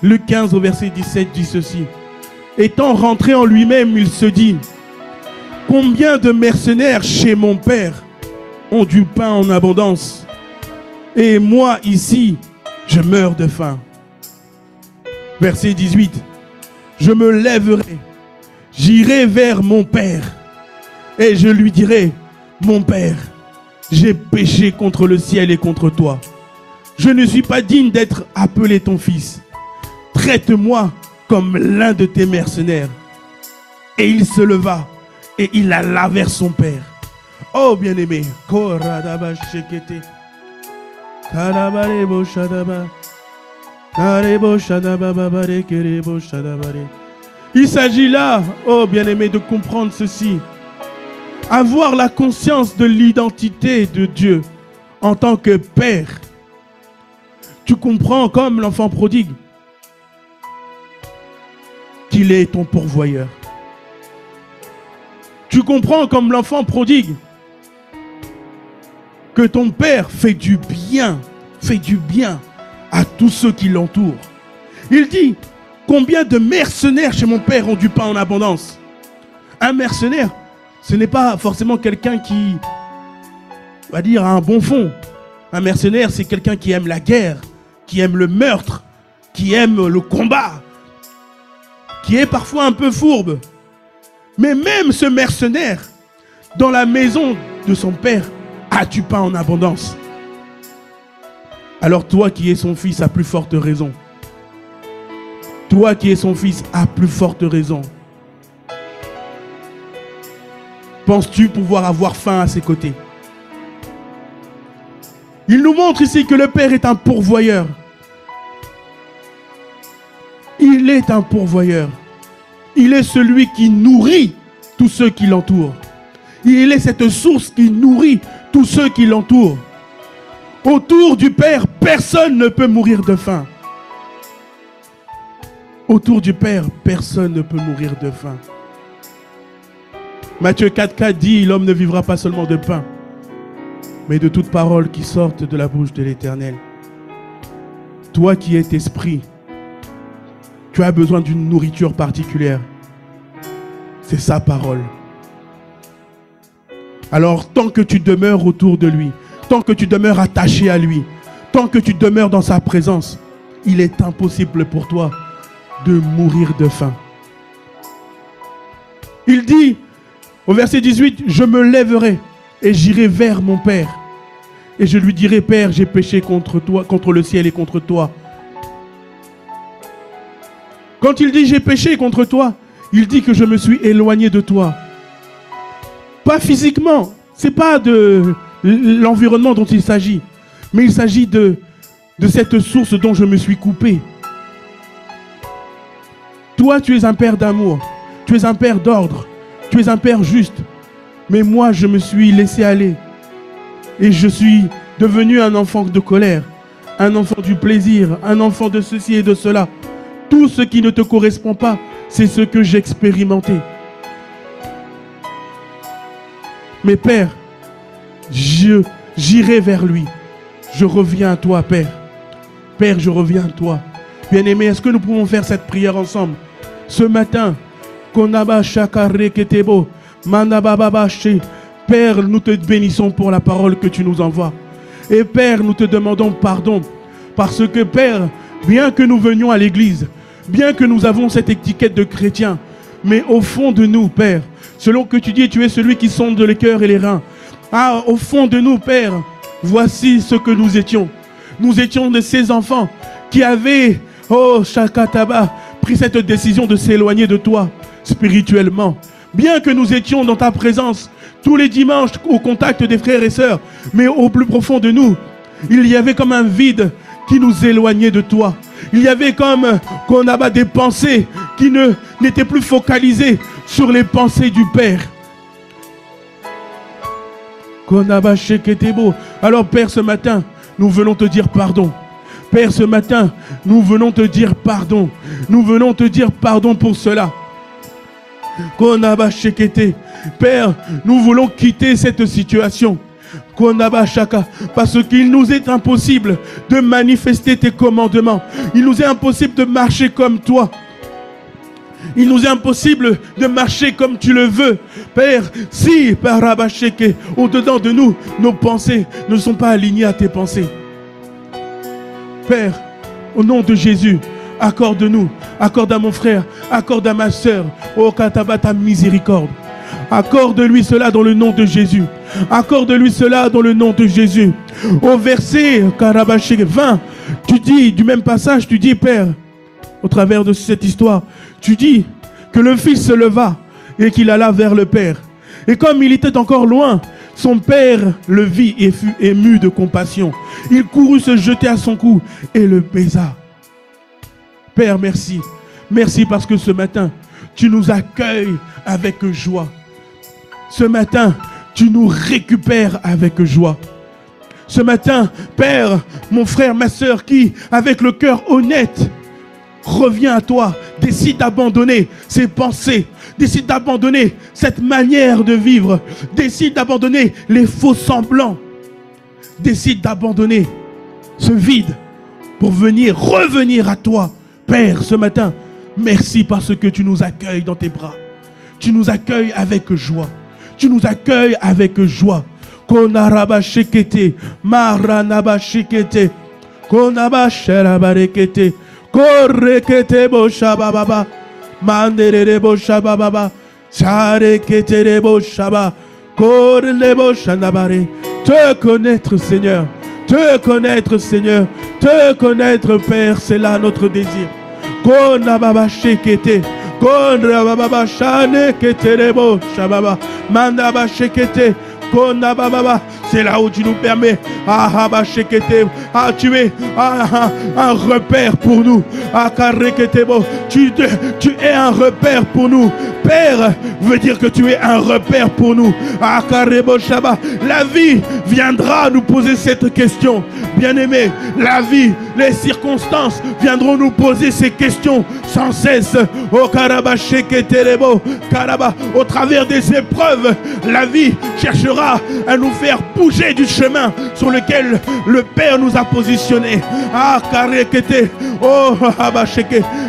Luc 15 au verset 17 dit ceci. Étant rentré en lui-même, il se dit, combien de mercenaires chez mon père ont du pain en abondance, et moi ici, je meurs de faim. Verset 18. Je me lèverai, j'irai vers mon père, et je lui dirai, mon père, j'ai péché contre le ciel et contre toi. Je ne suis pas digne d'être appelé ton fils. Traite-moi comme l'un de tes mercenaires. Et il se leva, et il alla vers son père. Oh bien-aimé, il s'agit là, oh bien-aimé, de comprendre ceci. Avoir la conscience de l'identité de Dieu en tant que Père. Tu comprends comme l'enfant prodigue qu'il est ton pourvoyeur. Tu comprends comme l'enfant prodigue que ton Père fait du bien à tous ceux qui l'entourent. Il dit, combien de mercenaires chez mon père ont du pain en abondance? Un mercenaire, ce n'est pas forcément quelqu'un on va dire, à un bon fond. Un mercenaire, c'est quelqu'un qui aime la guerre, qui aime le meurtre, qui aime le combat, qui est parfois un peu fourbe. Mais même ce mercenaire, dans la maison de son père, a du pain en abondance. Alors toi qui es son fils, à plus forte raison. Toi qui es son fils, à plus forte raison. Penses-tu pouvoir avoir faim à ses côtés? Il nous montre ici que le Père est un pourvoyeur. Il est un pourvoyeur. Il est celui qui nourrit tous ceux qui l'entourent. Il est cette source qui nourrit tous ceux qui l'entourent. Autour du Père, personne ne peut mourir de faim. Autour du Père, personne ne peut mourir de faim. Matthieu 4,4 dit, l'homme ne vivra pas seulement de pain, mais de toute parole qui sorte de la bouche de l'Éternel. Toi qui es esprit, tu as besoin d'une nourriture particulière. C'est sa parole. Alors, tant que tu demeures autour de lui, tant que tu demeures attaché à lui, tant que tu demeures dans sa présence, il est impossible pour toi de mourir de faim. Il dit, au verset 18, « Je me lèverai et j'irai vers mon Père. Et je lui dirai, Père, j'ai péché contre toi, contre le ciel et contre toi. » Quand il dit, j'ai péché contre toi, il dit que je me suis éloigné de toi. Pas physiquement, ce n'est pas de l'environnement dont il s'agit, mais il s'agit de cette source dont je me suis coupé. Toi, tu es un Père d'amour, tu es un Père d'ordre, tu es un Père juste. Mais moi, je me suis laissé aller. Et je suis devenu un enfant de colère, un enfant du plaisir, un enfant de ceci et de cela. Tout ce qui ne te correspond pas, c'est ce que j'ai expérimenté. Mais Père, j'irai vers lui. Je reviens à toi, Père. Père, je reviens à toi. Bien-aimé, est-ce que nous pouvons faire cette prière ensemble? Ce matin, Père, nous te bénissons pour la parole que tu nous envoies. Et Père, nous te demandons pardon. Parce que Père, bien que nous venions à l'église, bien que nous avons cette étiquette de chrétien, mais au fond de nous, Père, selon que tu dis, tu es celui qui sonde les cœurs et les reins. Ah, au fond de nous, Père, voici ce que nous étions. Nous étions de ces enfants qui avaient, oh, Shakataba, pris cette décision de s'éloigner de toi spirituellement. Bien que nous étions dans ta présence tous les dimanches au contact des frères et sœurs, mais au plus profond de nous, il y avait comme un vide qui nous éloignait de toi. Il y avait comme qu'on a des pensées qui n'étaient plus focalisées sur les pensées du Père. Alors Père, ce matin, nous venons te dire pardon. Père, ce matin, nous venons te dire pardon. Nous venons te dire pardon pour cela. Père, nous voulons quitter cette situation. Parce qu'il nous est impossible de manifester tes commandements. Il nous est impossible de marcher comme toi. Il nous est impossible de marcher comme tu le veux. Père, si au-dedans de nous, nos pensées ne sont pas alignées à tes pensées. Père, au nom de Jésus, accorde-nous, accorde à mon frère, accorde à ma soeur, oh Kataba, ta miséricorde. Accorde-lui cela dans le nom de Jésus. Accorde-lui cela dans le nom de Jésus. Au verset 20, tu dis, du même passage, tu dis, Père, au travers de cette histoire, tu dis que le fils se leva et qu'il alla vers le Père. Et comme il était encore loin, son père le vit et fut ému de compassion. Il courut se jeter à son cou et le baisa. Père, merci. Merci parce que ce matin, tu nous accueilles avec joie. Ce matin, tu nous récupères avec joie. Ce matin, Père, mon frère, ma soeur, qui, avec le cœur honnête, revient à toi, décide d'abandonner ses pensées, décide d'abandonner cette manière de vivre, décide d'abandonner les faux semblants, décide d'abandonner ce vide pour revenir à toi. Père, ce matin, merci parce que tu nous accueilles dans tes bras. Tu nous accueilles avec joie. Tu nous accueilles avec joie. Konaraba shekete, maranaba shekete, konaba sherabarekete, korekete bo shababa, manderere bo shababa, charekete bo shaba, korlebo shanabare. Te connaître, Seigneur, te connaître, Seigneur, te connaître, Père, c'est là notre désir. Konababa shekete, konababa shane keterebo shababa, mandaba shekete. C'est là où tu nous permets tu es un repère pour nous. Tu es un repère pour nous. Père veut dire que tu es un repère pour nous. La vie viendra nous poser cette question. Bien-aimé, la vie, les circonstances viendront nous poser ces questions sans cesse. Au travers des épreuves, la vie cherchera à nous faire bouger du chemin sur lequel le Père nous a positionnés.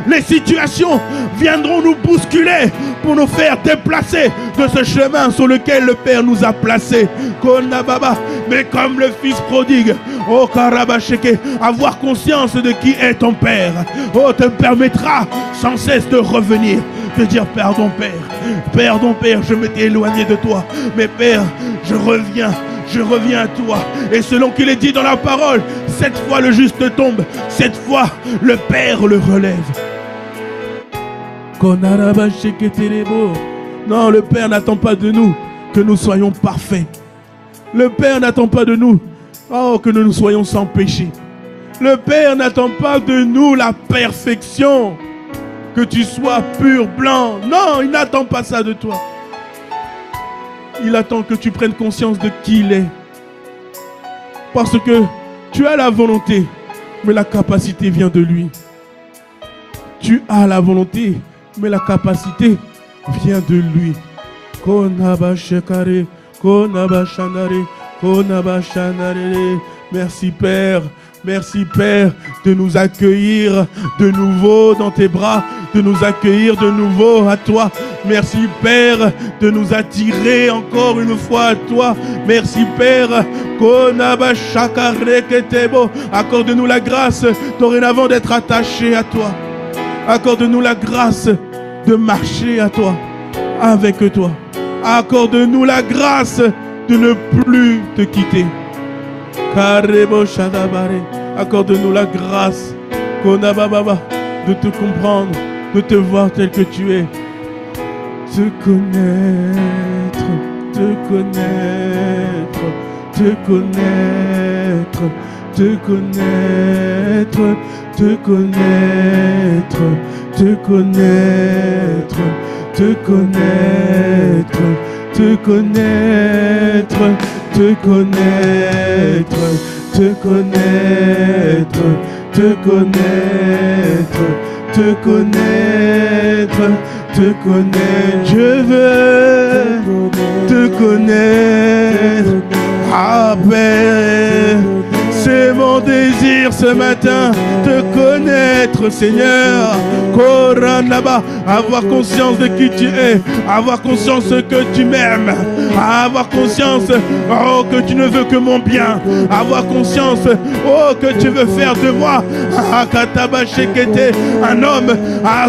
Les situations viendront nous bousculer pour nous faire déplacer de ce chemin sur lequel le Père nous a placés. Mais comme le fils prodigue, avoir conscience de qui est ton Père, te permettra sans cesse de revenir, de dire pardon Père, pardon Père, je m'étais éloigné de toi, mais Père, je reviens à toi. Et selon qu'il est dit dans la parole, 7 fois le juste tombe, 7 fois le Père le relève. Non, le Père n'attend pas de nous que nous soyons parfaits. Le Père n'attend pas de nous que nous soyons sans péché. Le Père n'attend pas de nous la perfection, que tu sois pur, blanc. Non, il n'attend pas ça de toi. Il attend que tu prennes conscience de qui il est. Parce que tu as la volonté, mais la capacité vient de lui. Tu as la volonté, mais la capacité vient de lui. Konaba shekare, konaba shanare, konaba shanare. Merci Père. Merci Père de nous accueillir de nouveau dans tes bras, de nous accueillir de nouveau à toi. Merci Père de nous attirer encore une fois à toi. Merci Père. Accorde-nous la grâce dorénavant d'être attachés à toi. Accorde-nous la grâce de marcher à toi, avec toi. Accorde-nous la grâce de ne plus te quitter. Accorde-nous la grâce de te comprendre, de te voir tel que tu es. Te connaître, te connaître, te connaître, te connaître, te connaître, te connaître, te connaître, te connaître, te connaître, te connaître, te connaître, te connaître, te connaître. Je veux te connaître. Ah Père, c'est mon désir ce matin, te connaître Seigneur. Coran là-bas, avoir conscience de qui tu es, avoir conscience que tu m'aimes, avoir conscience que tu ne veux que mon bien, avoir conscience que tu veux faire de moi un homme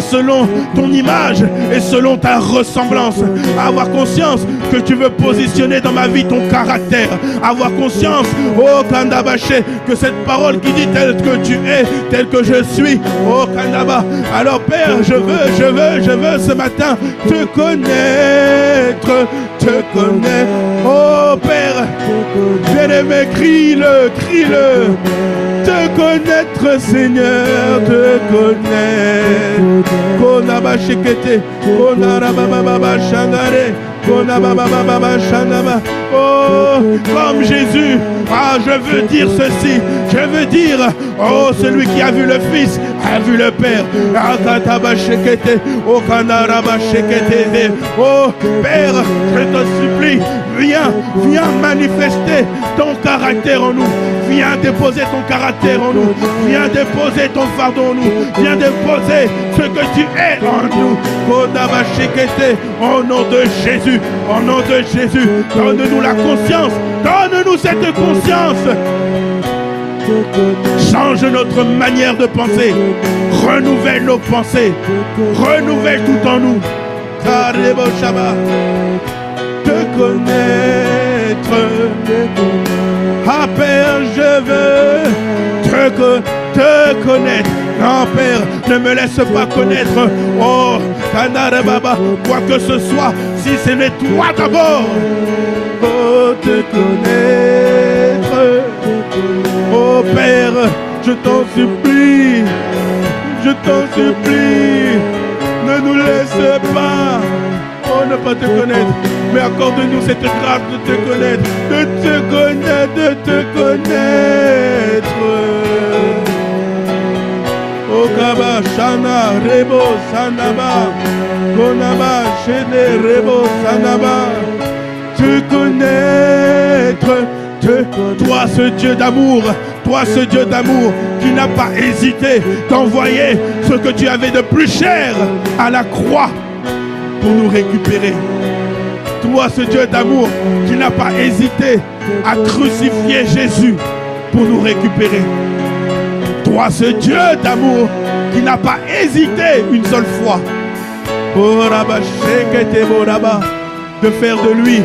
selon ton image et selon ta ressemblance, avoir conscience que tu veux positionner dans ma vie ton caractère, avoir conscience Kandabaché, que cette parole qui dit tel que tu es, tel que je suis, Kandaba. Alors Père, je veux ce matin te connaître, te connaître. Oh Père, bien-aimé, crie-le, crie-le. Te connaître Seigneur, te connaître. Konaba shekete, konarababa shandare, konababa shandaba. Oh, comme Jésus, je veux dire ceci, je veux dire, oh, celui qui a vu le Fils a vu le Père. Oh Père, je te supplie, viens manifester ton caractère en nous. Viens déposer ton caractère en nous. Viens déposer ton fardeau en nous. Viens déposer ce que tu es en nous. Au nom de Jésus, au nom de Jésus, donne-nous la conscience. Donne-nous cette conscience. Change notre manière de penser. Renouvelle nos pensées. Renouvelle tout en nous. Te connaître. Ah Père, je veux te connaître. Non Père, ne me laisse pas connaître. Oh, Kanare Baba, quoi que ce soit, si ce n'est toi d'abord. Oh, te connaître. Oh Père, je t'en supplie. Je t'en supplie. Ne nous laisse pas. Oh, ne pas te connaître. Mais accorde-nous cette grâce de te connaître. De te connaître, de te connaître. Oh Kaba, Shana, Rebo, Sanaba. Konaba, Shene, Rebo, Sanaba. Te connaître. Toi ce Dieu d'amour, toi ce Dieu d'amour qui n'a pas hésité d'envoyer ce que tu avais de plus cher à la croix pour nous récupérer. Toi ce Dieu d'amour qui n'a pas hésité à crucifier Jésus pour nous récupérer. Toi ce Dieu d'amour qui n'a pas hésité une seule fois de faire de lui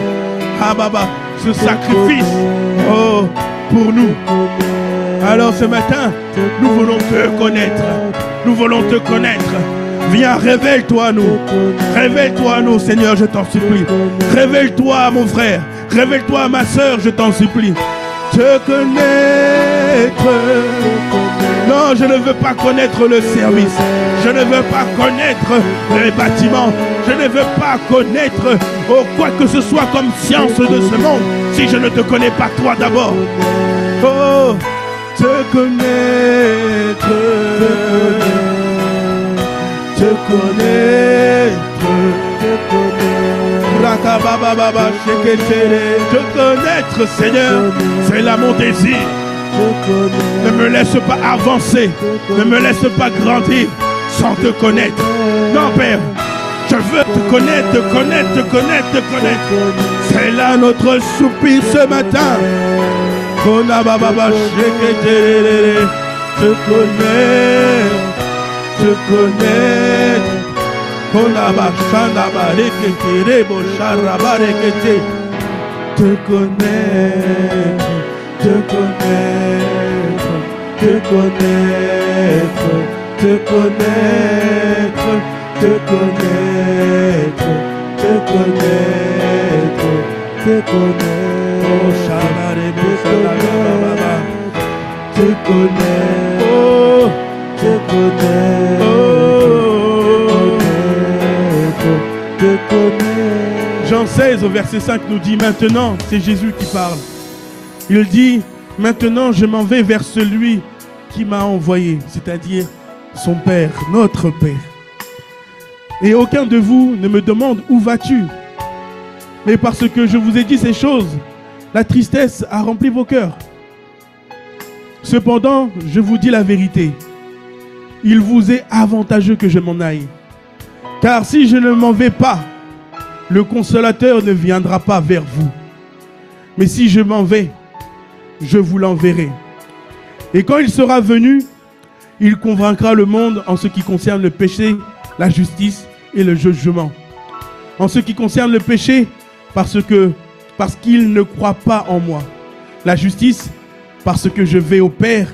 ce sacrifice pour nous. Alors ce matin, nous voulons te connaître. Nous voulons te connaître. Viens, révèle-toi à nous. Révèle-toi à nous, Seigneur, je t'en supplie. Révèle-toi à mon frère. Révèle-toi à ma soeur, je t'en supplie. Te connaître. Non, je ne veux pas connaître le service. Je ne veux pas connaître les bâtiments. Je ne veux pas connaître quoi que ce soit comme science de ce monde si je ne te connais pas toi d'abord. Oh, te connaître. Te connaître. Te connaître, Seigneur, c'est là mon désir. Ne me laisse pas avancer. Ne me laisse pas grandir sans te connaître. Non, Père, je veux te connaître, te connaître, te connaître, te connaître. C'est là notre soupir ce matin. Te connaître, te connaître. Te connaître, te connaître, te connaître, te connaître, te connaître, te connaître, te connaître, oh Shabare Baba, te connaître, oh, te connaître, oh, te connaître. Jean 16 au verset 5 nous dit maintenant, c'est Jésus qui parle. Il dit, maintenant je m'en vais vers celui qui m'a envoyé, c'est-à-dire son Père, notre Père. Et aucun de vous ne me demande où vas-tu. Mais parce que je vous ai dit ces choses, la tristesse a rempli vos cœurs. Cependant, je vous dis la vérité. Il vous est avantageux que je m'en aille. Car si je ne m'en vais pas, le consolateur ne viendra pas vers vous. Mais si je m'en vais, je vous l'enverrai. Et quand il sera venu, il convaincra le monde en ce qui concerne le péché, la justice et le jugement. En ce qui concerne le péché, parce qu'il ne croit pas en moi. La justice, parce que je vais au Père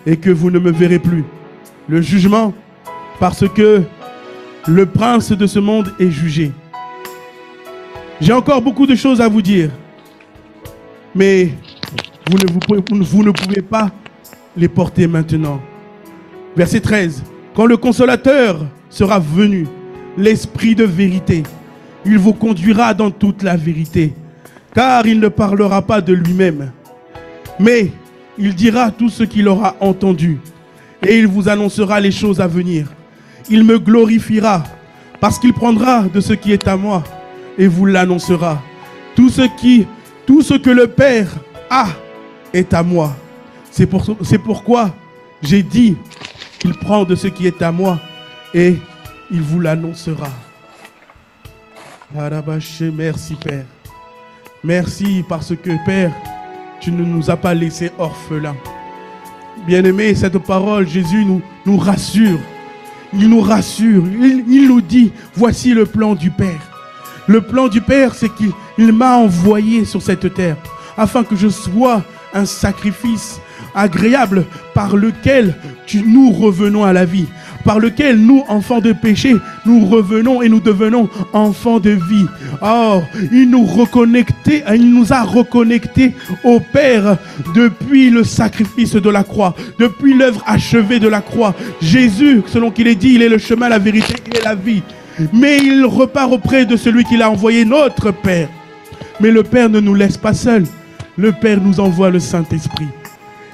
et que vous ne me verrez plus. Le jugement, parce que le prince de ce monde est jugé. J'ai encore beaucoup de choses à vous dire, mais vous ne pouvez pas les porter maintenant. Verset 13. Quand le consolateur sera venu, l'esprit de vérité, il vous conduira dans toute la vérité, car il ne parlera pas de lui-même, mais il dira tout ce qu'il aura entendu, et il vous annoncera les choses à venir. Il me glorifiera parce qu'il prendra de ce qui est à moi et vous l'annoncera. Tout ce que le Père a est à moi. C'est pourquoi j'ai dit qu'il prend de ce qui est à moi et il vous l'annoncera. Merci Père. Merci parce que Père, tu ne nous as pas laissés orphelins. Bien-aimé, cette parole, Jésus nous rassure. Il nous rassure. Il nous dit, voici le plan du Père. Le plan du Père, c'est qu'il m'a envoyé sur cette terre afin que je sois un sacrifice agréable par lequel nous revenons à la vie, par lequel nous, enfants de péché, nous revenons et nous devenons enfants de vie. Oh, il nous a reconnectés au Père depuis le sacrifice de la croix, depuis l'œuvre achevée de la croix. Jésus, selon qu'il est dit, il est le chemin, la vérité et la vie. Mais il repart auprès de celui qu'il a envoyé, notre Père. Mais le Père ne nous laisse pas seuls. Le Père nous envoie le Saint-Esprit,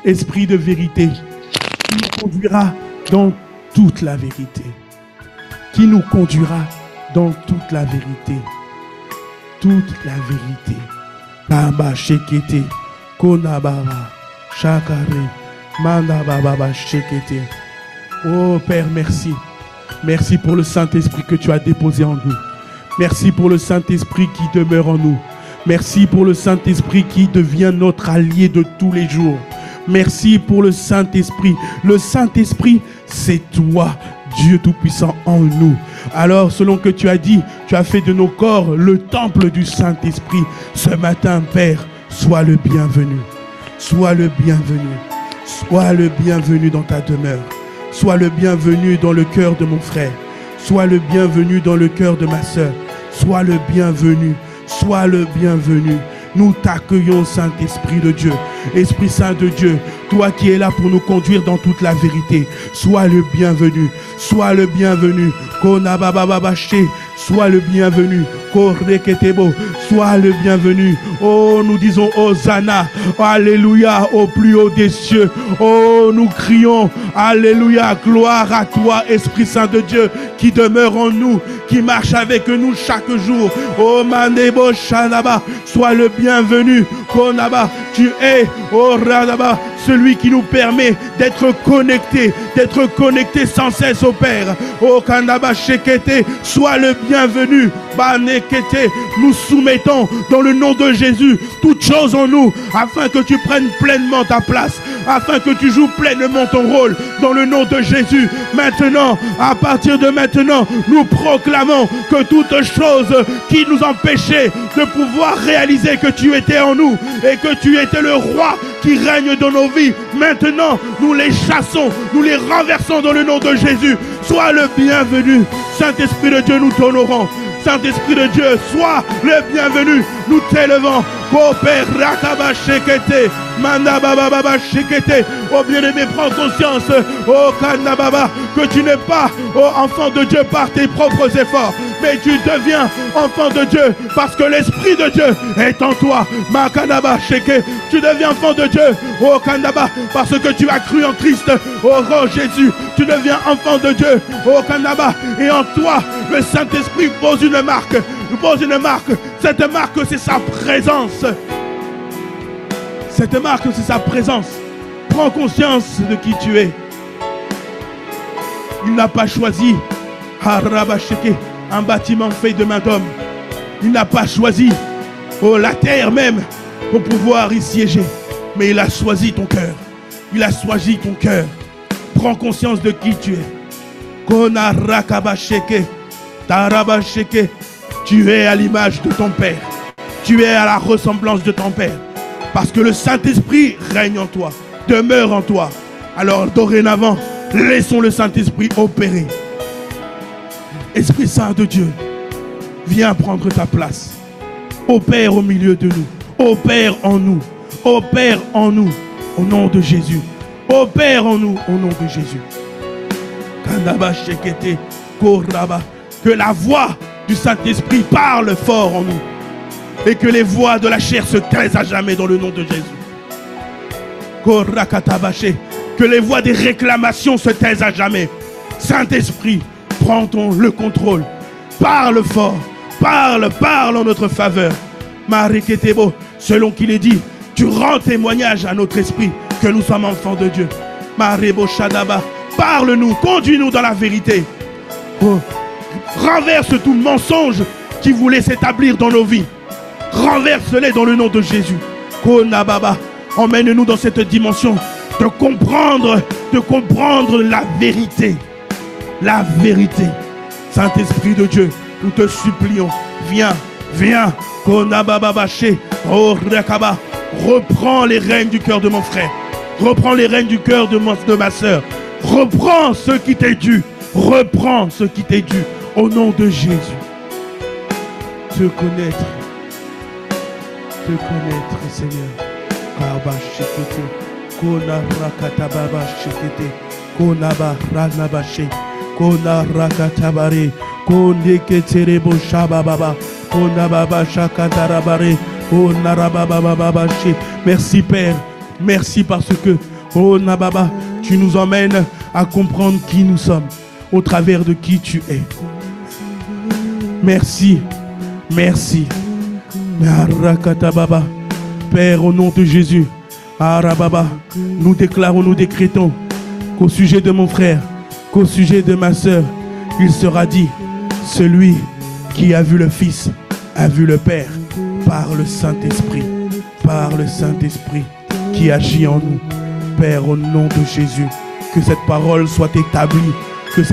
Esprit de vérité, qui nous conduira dans toute la vérité. Qui nous conduira dans toute la vérité. Toute la vérité. Baba shekete, konababa, shakare, mandababa shekete. Oh Père, merci. Merci pour le Saint-Esprit que tu as déposé en nous. Merci pour le Saint-Esprit qui demeure en nous. Merci pour le Saint-Esprit qui devient notre allié de tous les jours. Merci pour le Saint-Esprit. Le Saint-Esprit, c'est toi, Dieu Tout-Puissant en nous. Alors, selon que tu as dit, tu as fait de nos corps le temple du Saint-Esprit. Ce matin, Père, sois le bienvenu. Sois le bienvenu. Sois le bienvenu dans ta demeure. Sois le bienvenu dans le cœur de mon frère. Sois le bienvenu dans le cœur de ma sœur. Sois le bienvenu. Sois le bienvenu. Nous t'accueillons, Saint-Esprit de Dieu. Esprit Saint de Dieu, toi qui es là pour nous conduire dans toute la vérité. Sois le bienvenu. Sois le bienvenu. Sois le bienvenu. Sois le bienvenu. Oh, nous disons Hosanna. Alléluia au plus haut des cieux. Oh, nous crions Alléluia. Gloire à toi, Esprit Saint de Dieu, qui demeure en nous, qui marche avec nous chaque jour. Oh, Manebo Shanaba, sois le bienvenu. Konaba, tu es, oh Radaba, celui qui nous permet d'être connectés sans cesse au Père. Oh Kanaba Shekete, sois le bienvenu. Banekete, nous soumettons dans le nom de Jésus toutes choses en nous, afin que tu prennes pleinement ta place, afin que tu joues pleinement ton rôle dans le nom de Jésus. Maintenant, à partir de maintenant, nous proclamons que toutes choses qui nous empêchaient de pouvoir réaliser que tu étais en nous et que tu étais le roi qui règne dans nos vies, maintenant nous les chassons, nous les renversons dans le nom de Jésus. Sois le bienvenu. Saint-Esprit de Dieu, nous t'honorons. Saint-Esprit de Dieu, sois le bienvenu. Nous t'élevons. Oh bien-aimé, prends conscience, oh Kanababa, que tu n'es pas enfant de Dieu par tes propres efforts, mais tu deviens enfant de Dieu parce que l'Esprit de Dieu est en toi. Makanaba Sheke, tu deviens enfant de Dieu, oh Kanaba, parce que tu as cru en Christ, oh Jésus, tu deviens enfant de Dieu, oh Kanaba, et en toi, le Saint-Esprit pose une marque. Cette marque, c'est sa présence. Cette marque, c'est sa présence. Prends conscience de qui tu es. Il n'a pas choisi un bâtiment fait de main d'homme. Il n'a pas choisi la terre même pour pouvoir y siéger. Mais il a choisi ton cœur. Il a choisi ton cœur. Prends conscience de qui tu es. Tu es à l'image de ton Père. Tu es à la ressemblance de ton Père. Parce que le Saint-Esprit règne en toi, demeure en toi. Alors dorénavant, laissons le Saint-Esprit opérer. Esprit Saint de Dieu, viens prendre ta place. Opère au milieu de nous. Opère en nous. Opère en nous. Au nom de Jésus. Opère en nous. Au nom de Jésus. Que la voix du Saint-Esprit parle fort en nous. Et que les voix de la chair se taisent à jamais dans le nom de Jésus. Que les voix des réclamations se taisent à jamais. Saint-Esprit, prends le contrôle. Parle fort. Parle en notre faveur. Mareketebo, selon qu'il est dit, tu rends témoignage à notre esprit que nous sommes enfants de Dieu. Marebo Shadaba, parle-nous, conduis-nous dans la vérité. Oh, renverse tout mensonge qui voulait s'établir dans nos vies. Renverse-les dans le nom de Jésus. Konababa, emmène-nous dans cette dimension de comprendre la vérité. La vérité. Saint-Esprit de Dieu, nous te supplions, viens, Konabababaché, oh Rakaba, reprends les rênes du cœur de mon frère, reprends les rênes du cœur de ma soeur, reprends ce qui t'est dû, au nom de Jésus. Te connaître, Seigneur. Kaba shikete, kona rakatababa shikete, kona ba ranabache, kona rakatabare, kone keterebo shabababa, kona baba shakatarabare, kona rabababa she. Merci Père, merci parce que, oh Nababa, tu nous emmènes à comprendre qui nous sommes, au travers de qui tu es. Merci. Rakatababa. Père, au nom de Jésus, Arababa, nous déclarons, nous décrétons qu'au sujet de mon frère, qu'au sujet de ma soeur, il sera dit, celui qui a vu le Fils a vu le Père, par le Saint-Esprit qui agit en nous. Père, au nom de Jésus, que cette parole soit établie, que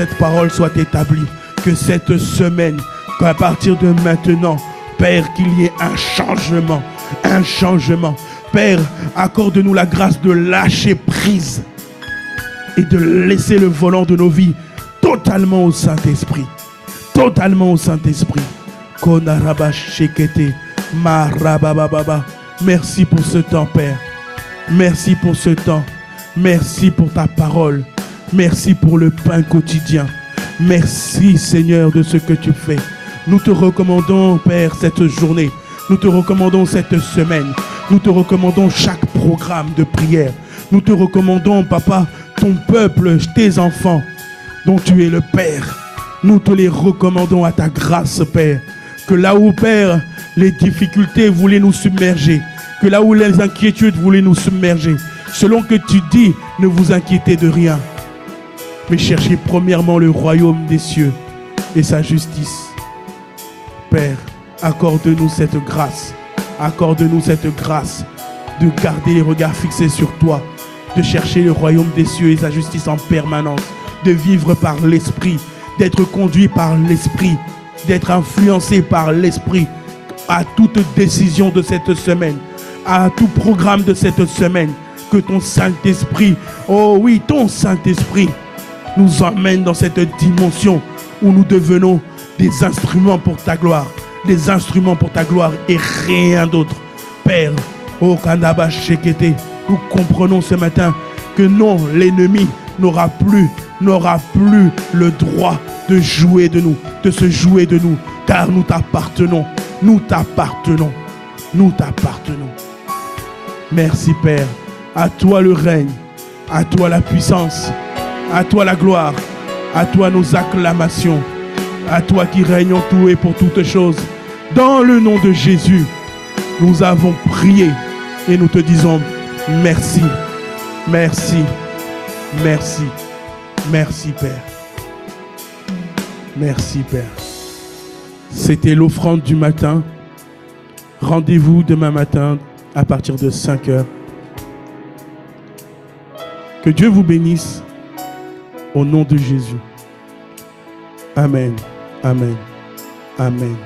cette semaine, qu'à partir de maintenant, Père, qu'il y ait un changement. Père, accorde-nous la grâce de lâcher prise et de laisser le volant de nos vies totalement au Saint-Esprit. Konaraba shekete, marabababa. Merci pour ce temps, Père. Merci pour ce temps. Merci pour ta parole. Merci pour le pain quotidien. Merci, Seigneur, de ce que tu fais. Nous te recommandons, Père, cette journée. Nous te recommandons cette semaine. Nous te recommandons chaque programme de prière. Nous te recommandons, Papa, ton peuple, tes enfants, dont tu es le Père. Nous te les recommandons à ta grâce, Père. Que là où, Père, les difficultés voulaient nous submerger, que là où les inquiétudes voulaient nous submerger, selon que tu dis, ne vous inquiétez de rien, mais cherchez premièrement le royaume des cieux et sa justice. Père, accorde-nous cette grâce. Accorde-nous cette grâce de garder les regards fixés sur toi, de chercher le royaume des cieux et sa justice en permanence, de vivre par l'Esprit, d'être conduit par l'Esprit, d'être influencé par l'Esprit à toute décision de cette semaine, à tout programme de cette semaine. Que ton Saint-Esprit, oh oui, ton Saint-Esprit nous emmène dans cette dimension où nous devenons des instruments pour ta gloire. Des instruments pour ta gloire et rien d'autre. Père, oh Kanaba Shekete, nous comprenons ce matin que non, l'ennemi n'aura plus le droit de jouer de nous, de se jouer de nous, car nous t'appartenons. Merci Père, à toi le règne, à toi la puissance, à toi la gloire, à toi nos acclamations, à toi qui règnes en tout et pour toutes choses. Dans le nom de Jésus, nous avons prié et nous te disons merci, merci, merci, merci Père. Merci Père. C'était l'offrande du matin. Rendez-vous demain matin à partir de 5 heures. Que Dieu vous bénisse au nom de Jésus. Amen, amen, amen.